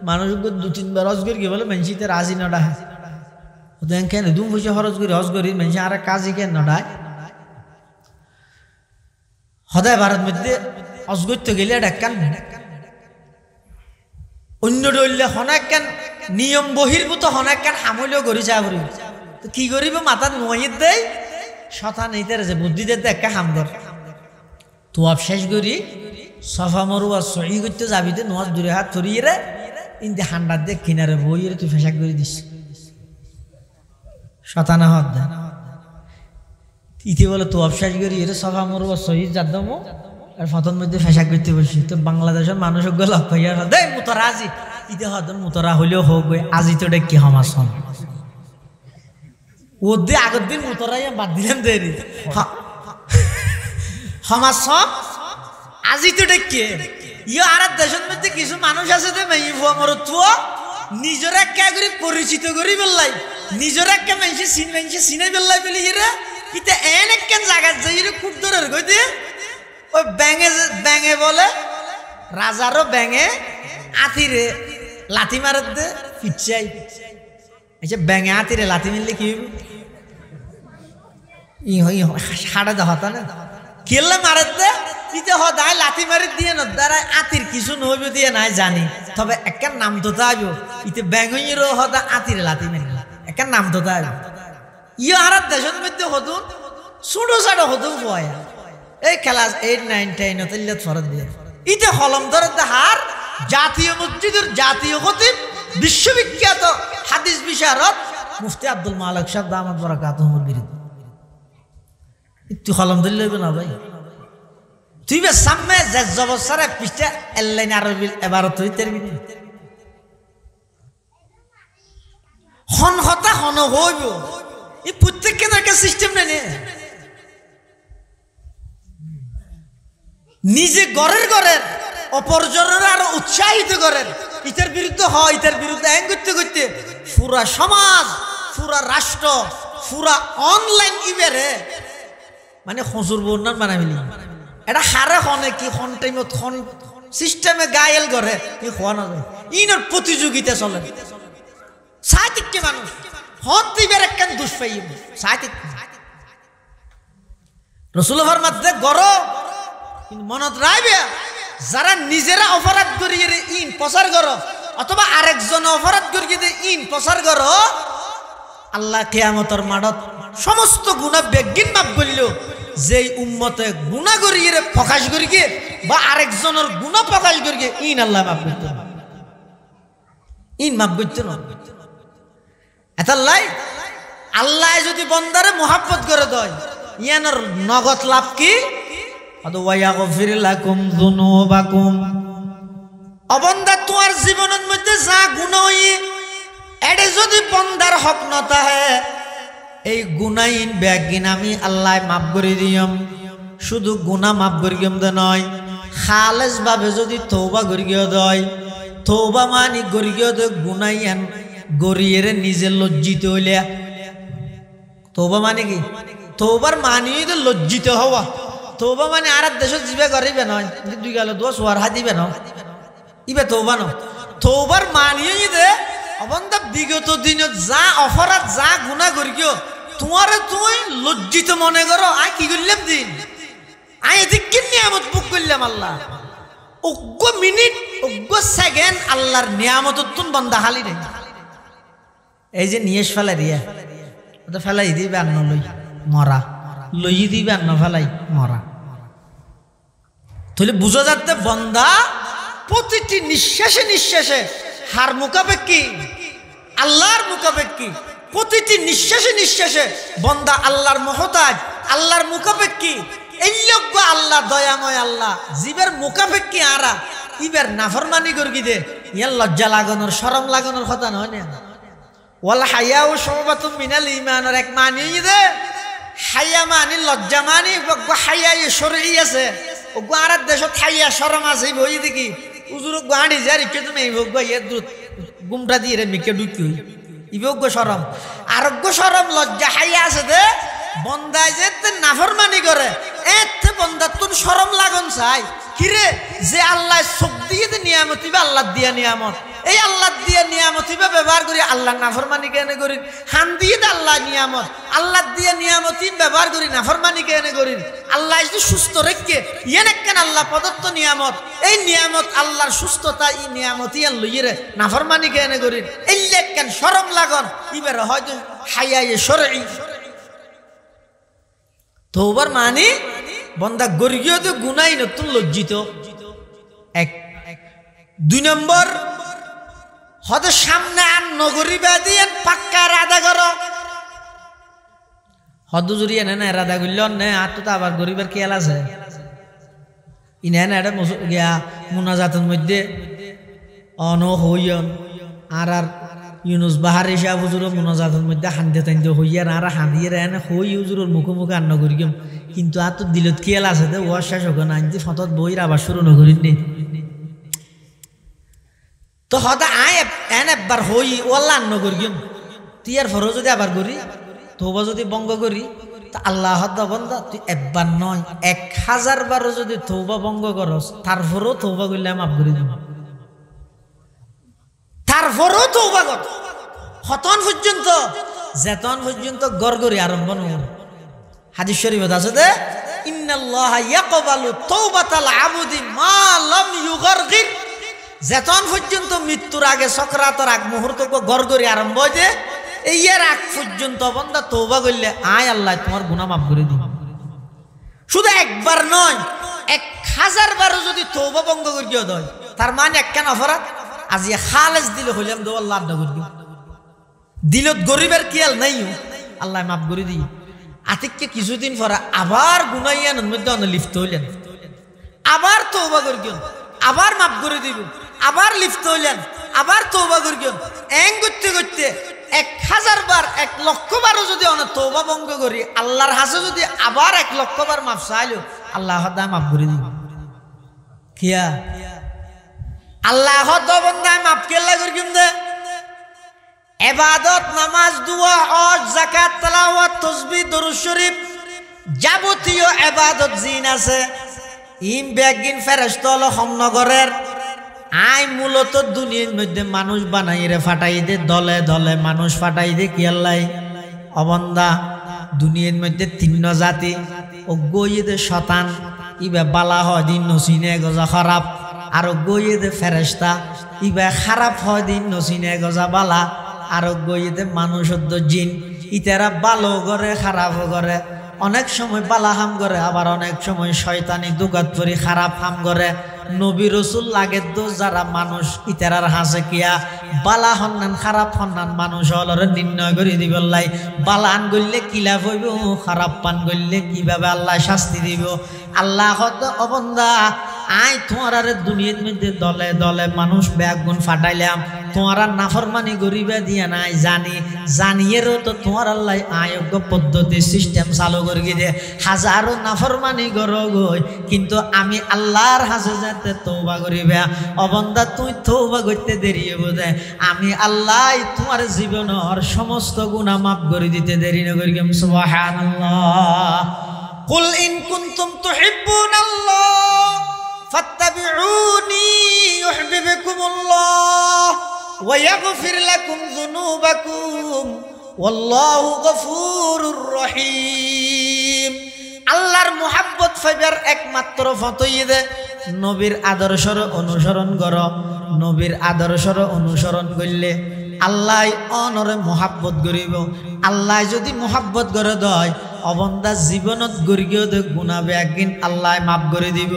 মানুষ 2-3 হজ করি বলে মেনছিতে রাজি নডা ওদের কেন দুম পয়সা খরচ করি হজ করি মেনছে আরে কাজই কেন নডায় সদায় ভারত মধ্যে হজ করতে গেলে একখান অন্য ডলে হনাক্কান নিয়ম বহির্ভূত হনাক্কান হামলেও করি যা করি তো কি করিব মাথা নোয়াইত দেয় শতা নেইতে যে বুদ্ধি দিতে একটা হামদর তো শেষ করি সফা মরুয়া সহি করতে যাবি তো নোয়াজ দূরে হাত ধরিয়ে রে ইন্দি হান্ডার দেখ কিনারে বইয়ে তুই ফেসাক করে দিস শতানা হাত দেয় ইতি বলে তো শেষ করি এর সফা মরুয়া সহি যাদমো আর ফতন মধ্যে ফেসাক করতে বসি তো বাংলাদেশের মানুষ লক্ষ হইয়া দেয় মুতরা আজি ইতে হদন মুতরা হলেও হোক আজি তো কি হমাস হন ও দে আগের দিন মুতরাই বাদ দিলাম দেরি হমাস আজি তো ডেকে ইয়ে আর দেশের মধ্যে কিছু মানুষ আছে যে মেয়ে ফুয়া মর তুয়া নিজের একটা করে পরিচিত করি বেললাই নিজের একটা মেনছে চিনাই বেললাই বলি রে ইতে এন একখান জায়গা যাই রে খুব দূরের কই দিয়ে ওই ব্যাঙে বলে রাজারও ব্যাঙে আতিরে লাথি মারত দে পিচ্ছাই আচ্ছা ব্যাঙে আতিরে লাথি মিললে কি হাড়ে দেখাতা না কেলে মারত দে ইতে হদায় লাথি মারি দিয়ে না দ্বারাই আতির কিছু নহইব দিয়ে নাই জানি তবে একটা নাম তো তাইব ইতে ব্যাঙেরও হদা আতিরে লাথি মারি একটা নাম তো তাইব ইয়ে আর দেশের মধ্যে হতুন ছোটো ছাটো হতুন পয়া এই ক্লাস 8, 9, 10 তৈল্লাত ফরত দিয়ে ইতে হলম ধরে হার জাতীয় মসজিদের জাতীয় খতিব বিশ্ববিখ্যাত হাদিস বিশারদ মুফতি আব্দুল মালিক সাহেব দামাত বারাকাতুহুর বিরুদ্ধে একটু হলম ধরে লইবে না ভাই তুই বে সামনে যে জবসারে পিছটা এলাইন আরবি এবারত তুই তেরবি হন হতা হন হইব এই প্রত্যেককে একটা সিস্টেম নেই নিজে ঘরের অপরজনের আরো উৎসাহিত করেন ইটার বিরুদ্ধে হয় ইটার বিরুদ্ধে আইন করতে করতে পুরা সমাজ পুরা রাষ্ট্র পুরা অনলাইন ইবেরে মানে হজুর বন্যার বানাবিলি এটা হারে হনে কি হন টাইমত হন সিস্টেমে গায়েল করে ই হওয়া না যায় ইনর প্রতিযোগিতা চলে সাহিত্যিক মানুষ হন দিবের একখান দুষ্পাই সাহিত্যিক রসুলের মধ্যে গড় কিন্তু মনত রাইবে যারা নিজেরা অপরাধ করিয়ে ইন প্রচার করো অথবা আরেকজন অপরাধ করিয়ে ইন প্রচার করো আল্লাহ কিয়ামতের মাঠত সমস্ত গুনাহ বেগিন মাপ করল যেই উম্মতে গুনাহ করিয়ে প্রকাশ করিয়ে বা আরেকজনের গুনাহ প্রকাশ করিয়ে ইন আল্লাহ মাপ করতে ইন মাপ করতে না এতাল্লাই আল্লাহ যদি বন্দারে মোহাব্বত করে দেয় ইয়ানোর নগদ লাভ কি অবন্দা তোমার জীবনের মধ্যে যা গুণ এডে যদি বন্দার হক নতা হে এই গুনাইন ব্যাগিন আমি আল্লাহ মাফ করে দিয়ম শুধু গুনা মাফ করে দিয়ম দে নয় খালেস ভাবে যদি তওবা করে গিয়ে দয় তওবা মানি করে গিয়ে দে গুনাইন গরিয়েরে নিজে লজ্জিত হইলে তওবা মানে কি তওবার মানি তো লজ্জিত হওয়া তওবা মানে আর দেশ জিবে করিবে নয় দুই গেল দোষ ওয়ার হাদিবে না ইবে তওবা না তওবার মানিয়ে দে অবন্দা বিগত দিনত যা অপরাধ যা গুনাহ করিও তোমারে তুই লজ্জিত মনে করো আই কি করলাম দিন আই এদিক কি নিয়ামত বুক করলাম আল্লাহ অজ্ঞ মিনিট অজ্ঞ সেকেন্ড আল্লাহর নিয়ামত তুন বন্দা হালি নেই এই যে নিয়েশ ফেলাই দিয়া ওটা ফেলাই দিবে আর লই মরা লই দিবে আর ফেলাই মরা তাহলে বুঝা যাচ্ছে বন্দা প্রতিটি নিঃশ্বাসে নিঃশ্বাসে হার মুখাপেক্ষি আল্লাহর মুখাপেক্ষি প্রতিটি নিঃশ্বাসে নিঃশ্বাসে বন্দা আল্লাহর মহতাজ আল্লাহর মুখাপেক্ষি এই লোক আল্লাহ দয়াময় আল্লাহ জীবের মুখাপেক্ষি আরা ইবের নাফরমানি করবি দে ইয়ার লজ্জা লাগানোর শরম লাগানোর কথা নয় না ওয়াল হায়াউ শুবাতুম মিনাল ঈমানের এক মানি দে হায়া মানি লজ্জা মানি হায়া শরঈ আছে ওগো আর দেশত হায়া শরম আছে বই দেখি উজুর গাড়ি জারি কে তুমি ওগো ইদ্রুত গুমটা দিয়ে রে মিকে ঢুকি ইবগো শরম আরোগ্য শরম লজ্জা হায়া আছে দে বন্দা যে নাফরমানি করে এতে বন্দা তুন শরম লাগন চাই কিরে যে আল্লাহ সব দিয়ে নিয়ামত বা আল্লাহ দিয়া নিয়ামত এই আল্লাহ দিয়ে নিয়ামত ব্যবহার করি আল্লাহ নাফরমানি কেন করি হান দিয়ে আল্লাহ নিয়ামত আল্লাহ দিয়ে নিয়ামত ব্যবহার করি নাফরমানি কেন করি আল্লাহ সুস্থ রেখে ইয়েন কেন আল্লাহ প্রদত্ত নিয়ামত এই নিয়ামত আল্লাহর সুস্থতা এই নিয়ামত ইয়ান লইরে নাফরমানি কেন করি এই কেন শরম লাগন ইবার হয়তো হাইয়া শরঈ তওবার মানে বন্দা গরিগিও তো গুনাই নতুন লজ্জিত এক দুই নম্বর হয়তো সামনে আর নগরী বাদী পাক্কা রাধা করো হদ জুড়ি এনে না রাধা করল নে আর তো আবার গরিবের খেয়াল আছে ইনে না এটা গিয়া মুনাজাতের মধ্যে অন হইয়ন আর আর ইউনুস বাহার এসে হুজুর মুনাজাতের মধ্যে হান্দে তাইন্দে হইয়ার আর হাঁদিয়ে এনে হই হুজুরের মুখে মুখে আর নগরী গেম কিন্তু আর তো দিলত খেয়াল আছে দে ওয়ার শেষ হোক না আনতে ফতত বইর আবার শুরু নগরীর নেই তো হয়তো আয় এন একবার হই ওল্লা নগর গিম তুই আর ফরো যদি আবার করি তৌবা যদি বঙ্গ করি তা আল্লাহ বন্দা তুই একবার নয় 1000 বারও যদি তৌবা বঙ্গ করস তারপরও তৌবা করলে মাফ করে দিব তারপরও তৌবা কর হতন পর্যন্ত যেতন পর্যন্ত গড়গড়ি আরম্ভ নয় হাদিস শরীফত আছে দে ইন্নাল্লাহা ইয়াকবালু তাওবাতাল আবদি মা লাম ইউগারগির যেতন পর্যন্ত মৃত্যুর আগে সকরাতের আগ মুহূর্ত গড়গড়ি আরম্ভ হয়ে এই আগ পর্যন্ত বন্দা তওবা করলে আয় আল্লাহ তোমার গুনাহ মাফ করে দিই। শুধু একবার নয়, 1000 বারও যদি তওবা ভঙ্গ করিয়া দেয়, তার মানে একখান অপরাধ আজি খালেজ দিলে হইলাম দো আল্লাহ আড্ডা করবি দিলত গরিবের কিয়াল নাই, আল্লাহ মাফ করে দিই। আতিককে কিছুদিন পরে আবার গুনাইয়ানের মধ্যে লিপ্ত হইলেন, আবার তওবা করিলেন, আবার মাফ করে দিব, আবার লিপ্ত হইলেন, আবার তওবা করিলেন। এং করতে করতে 1000 বার 1,00,000 বারও যদি অনেক তওবা ভঙ্গ করি, আল্লাহর হাসে যদি আবার 1,00,000 বার মাফ চাইলো, আল্লাহ হদা মাফ করে দিব। কিয়া আল্লাহ হদ বন্দায় মাফ কেল্লা করিম দে। ইবাদত, নামাজ, দোয়া, হজ, যাকাত, তেলাওয়াত, তাসবিহ, দরুদ শরীফ, যাবতীয় ইবাদত জিন আছে, ইম বেগিন ফেরেশতা হলো সমনগরের। আই মূলত দুনিয়ার মধ্যে মানুষ বানাই রে ফাটাই দে, দলে দলে মানুষ ফাটাই দে। কি আল্লাহ অবন্দা দুনিয়ার মধ্যে 3 জাতি, অজ্ঞইদে শতান, ইবা বালা হয় দিন নসিনে গজা খারাপ, আর অজ্ঞইদে ফেরেশতা, ইবা খারাপ হয় দিন নসিনে গজা বালা, আর অজ্ঞইদে মানুষ জিন। ইতারা ভালো করে খারাপ করে, অনেক সময় বালা হাম করে, আবার অনেক সময় শয়তানি দুগাত পরি খারাপ হাম করে। নবী রসুল লাগে তো যারা মানুষ ইতারার হাসে কিয়া বালা হন্নান খারাপ হন্নান মানুষ হলরে নির্ণয় করে দিব। আল্লাহ বালান গললে কিলাফ হইব, খারাপ পান গললে কিভাবে আল্লাহ শাস্তি দিব। আল্লাহ হত অবন্দা আই তোমার দুনিয়ার মধ্যে দলে দলে মানুষ ব্যাগুন ফাটাইলাম, তোমার নাফরমানি গরিবা দিয়া নাই জানি, জানিয়েরও তো তোমার আল্লাহ আয়োগ্য পদ্ধতি সিস্টেম চালু করে দে। হাজারো নাফরমানি গর গই, কিন্তু আমি আল্লাহর হাসে যাতে তওবা করিবা। অবন্দা তুই তওবা করতে দেরি বোধে, আমি আল্লাহ তোমার জীবনের সমস্ত গুনাহ মাফ করে দিতে দেরি না করি। সুবহানাল্লাহ। কুল ইন কুনতুম তুহিব্বুনাল্লাহ ফাত্তাবিউনি ইউহিব্বুকুমুল্লাহ ওয়া ইয়াগফির লাকুম যুনুবাকুম ওয়াল্লাহু গফুরুর রহিম। আল্লাহর মুহাব্বত পাইবার একমাত্র ফতই দে নবীর আদর্শর অনুসরণ কর। নবীর আদর্শর অনুসরণ করলে আল্লাহ অনরে মুহাব্বত করিব। আল্লাহ যদি মুহাব্বত করে দেয়, অবন্দা জীবনত গরিও দে গুনাহ একদিন আল্লাহ মাফ করে দিব।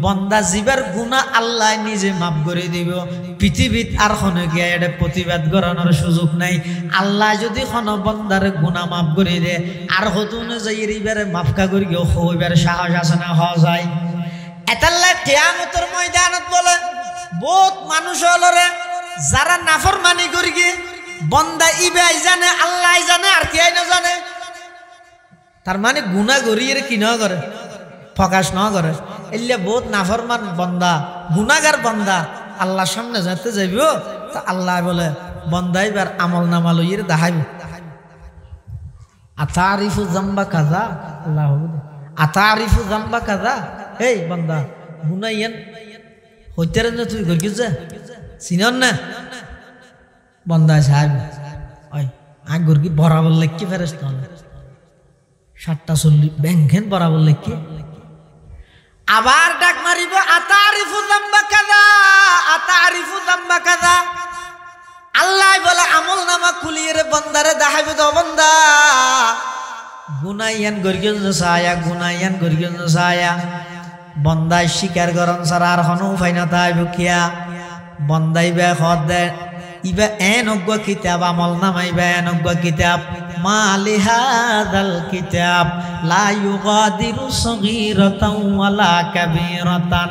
বন্দা জীবের গুনাহ আল্লাহ নিজে মাফ করে দিব। পৃথিবীত আর কোনো গিয়ে এটা প্রতিবাদ করানোর সুযোগ নাই। আল্লাহ যদি কোনো বন্দার গুনাহ মাফ করে দে, আর হতুন যাই এবারে মাফকা করি হইবার সাহস আছে না? হওয়া যায়। এতাল্লাহ কিয়ামতের ময়দানত বলে বহুত মানুষ হলরে যারা নাফরমানি করি গিয়ে বন্দা ইবাই জানে, আল্লাহ জানে, আর কে না জানে। তার মানে গুনাহ করিয়ে কি ন করে, প্রকাশ ন করে। এলে বহুত নাফরমান বন্দা, গুনাহগার বন্দা আল্লাহর সামনে যেতে যাইব, তা আল্লাহ বলে বন্দা এবার আমল নামা লইয়ে দেখাইব। আতারিফু জাম্বা কাজা, আল্লাহ আতারিফু জাম্বা কাজা। এই বন্দা গুনাইয়েন হইতে না তুই ঘর গিয়ে চিনন না বন্দা সাহেব ওই আগ ঘর কি বরাবর লেখি ফেরেস্ত 7:40 ব্যাংকেন বরাবর লেখি। আবার ডাক মারিব আতারিফু জাম্বা কাজা, আতারিফু জাম্বা কাজা। আল্লাহ বলে আমল নামা খুলিয়ে রে বন্দারে দেখাইব। তো বন্দা গুনাইয়ান গরিয়ন সায়া, গুনাইয়ান গরিয়ন সায়া। বন্দাই স্বীকার করন সারা আর হন উপায় না তাই বুকিয়া। বন্দাই বে হদ দে ইবা এন অজ্ঞ কিতাব আমল নামাইবা এন অজ্ঞ কিতাব। মালি হাযাল কিতাব লা ইউগাদিরু সগীরাতান ওয়ালা কাবীরাতান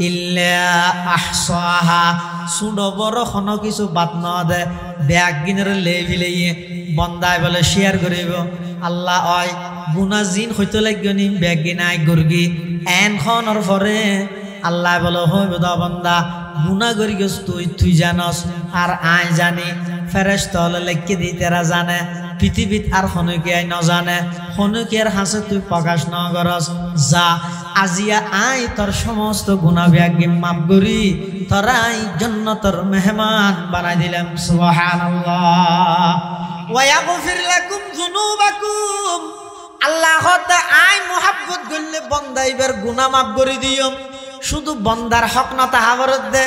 ইল্লা আহসাহা। সুনো বড় খন কিছু বাদ ন দে ব্যাগ গিনের লেবিলেইয়ে বন্দাই বলে শেয়ার করিব। আল্লাহ অয় গুনাহ জিন হইতে লাগনি ব্যাগ গিনাই গরগি এন খনর পরে আল্লাহ বলে হইব দা বন্দা গুনাহ করি গেছ তুই জানস আর আই জানি। ফেরেশতা হলে লেখকে দি তেরা জানে, পৃথিবীত আর খনকে আই ন জানে। খনকের হাসে তুই প্রকাশ ন করস। যা আজিয়া আই তোর সমস্ত গুনাহ ব্যাগ মাফ করি তোরাই জান্নাতের মেহমান বানাই দিলাম। সুবহানাল্লাহ। ওয়া ইয়াগফির লাকুম যুনুবাকুম। আল্লাহ হতে আই মুহাব্বত করলে বন্দা এবার গুনাহ মাফ করে দিও। শুধু বন্দার হক না তাহাবরত দে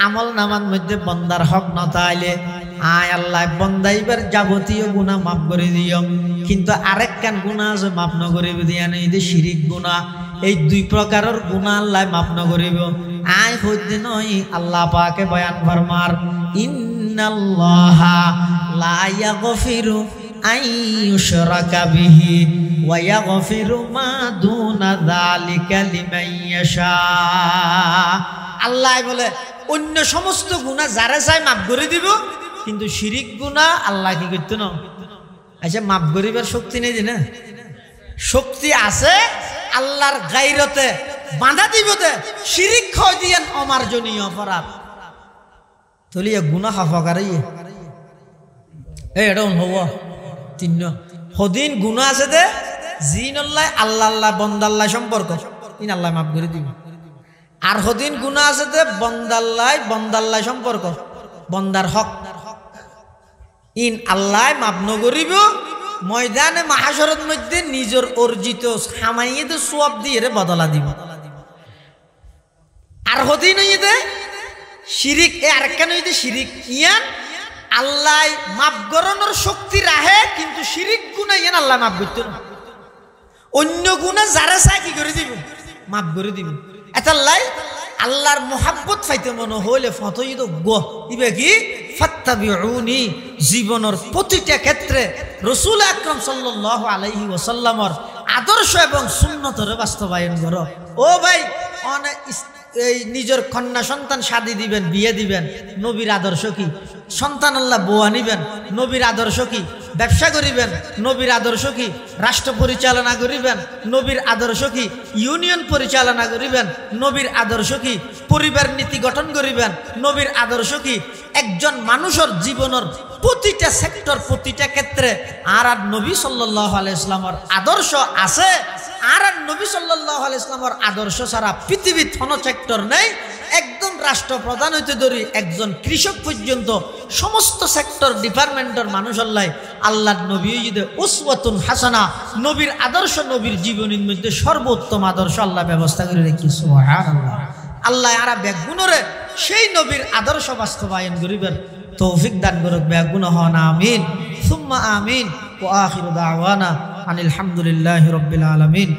আমল নামার মধ্যে বন্দার হক না তাইলে আয় আল্লাহ বন্দাইবার যাবতীয় গুনাহ মাফ করে দিও, কিন্তু আরেক কান গুনাহ আছে মাফ ন করিব দিয়া নেই, যে শিরিক গুনাহ। এই দুই প্রকারের গুনাহ আল্লাহ মাফ ন করিব। আয় হইতে নয় আল্লাহ পাকে বয়ান ফরমার, ইন্নাল্লাহা লা ইয়াগফিরু আইয়ুশরাকা বিহি ওয়া ইয়াগফিরু মা দুনা যালিকা লিমান ইয়াশা। আল্লাহ বলে অন্য সমস্ত গুনাহ যারা চাই মাফ করে দিব, কিন্তু শিরিক গুনাহ আল্লাহ কি করতে না। আচ্ছা মাফ করিবার শক্তি নেই না? শক্তি আছে, আল্লাহর গায়রতে বাঁধা দিবতে শিরিক খয় দিয়েন অমার্জনীয় অপরাধ তলিয়ে গুনাহ হাফাকারই এটা হব তিন হদিন গুনাহ আছে দে জিন আল্লাহ আল্লাহ আল্লাহ বন্দাল্লাহ সম্পর্ক ইন আল্লাহ মাফ করে দিব। আর হদিন গুনাহ আছে দে বন্দাল্লাহ সম্পর্ক বন্দার হক ইন আল্লাহ মাফ ন করিব। ময়দানে মাহাশরের মধ্যে নিজের অর্জিত সামাইয়ে দে সওয়াব দিয়ে বদলা দিব। আর হদিন দে শিরিক এ আর কেন শিরিক ইয়ান আল্লাহ মাফ করানোর শক্তি রাহে, কিন্তু শিরিক গুনাহ ইয়ান আল্লাহ মাফ করতে না। অন্য গুনাহ যারা চায় কি করে দিব মাফ করে দিব। এতাল্লাই আল্লাহর মোহাব্বত পাইতে মনে হইলে ফতই তো গো ইবে কি ফাত্তাবিউনি, জীবনের প্রতিটা ক্ষেত্রে রাসূল আকরাম সাল্লাল্লাহু আলাইহি ওয়াসাল্লামর আদর্শ এবং সুন্নতের বাস্তবায়ন করো। ও ভাই অনেক এই নিজের কন্যা সন্তান শাদী দিবেন, বিয়ে দিবেন, নবীর আদর্শ কি? সন্তান আল্লাহ বউ নিবেন, নবীর আদর্শ কি? ব্যবসা করিবেন, নবীর আদর্শ কি? রাষ্ট্র পরিচালনা করিবেন, নবীর আদর্শ কি? ইউনিয়ন পরিচালনা করিবেন, নবীর আদর্শ কি? পরিবার নীতি গঠন করিবেন, নবীর আদর্শ কি? একজন মানুষের জীবনের প্রতিটা সেক্টর প্রতিটা ক্ষেত্রে আর নবী সাল্লাল্লাহু আলাইহি ওয়াসাল্লামের আদর্শ আছে। আর নবী সাল্লাল্লাহু আলাইহি ওয়াসাল্লামের আদর্শ ছাড়া পৃথিবীর কোনো সেক্টর নেই। একদম রাষ্ট্রপ্রধান হইতে ধরি একজন কৃষক পর্যন্ত সমস্ত সেক্টর ডিপার্টমেন্টের মানুষ আল্লাহ নবী উসওয়াতুন হাসানা, নবীর আদর্শ, নবীর জীবনীর মধ্যে সর্বোত্তম আদর্শ আল্লাহ ব্যবস্থা করে রেখে সুবহানাল্লাহ। আল্লাহ আরা বেগুনরে সেই নবীর আদর্শ বাস্তবায়ন করিবেন তৌফিক দান করুক। বেগুন হন আমিন সুম্মা আমিন। ওয়া আখিরু দাওয়ানা আনিল হামদুলিল্লাহি রাব্বিল আলামিন।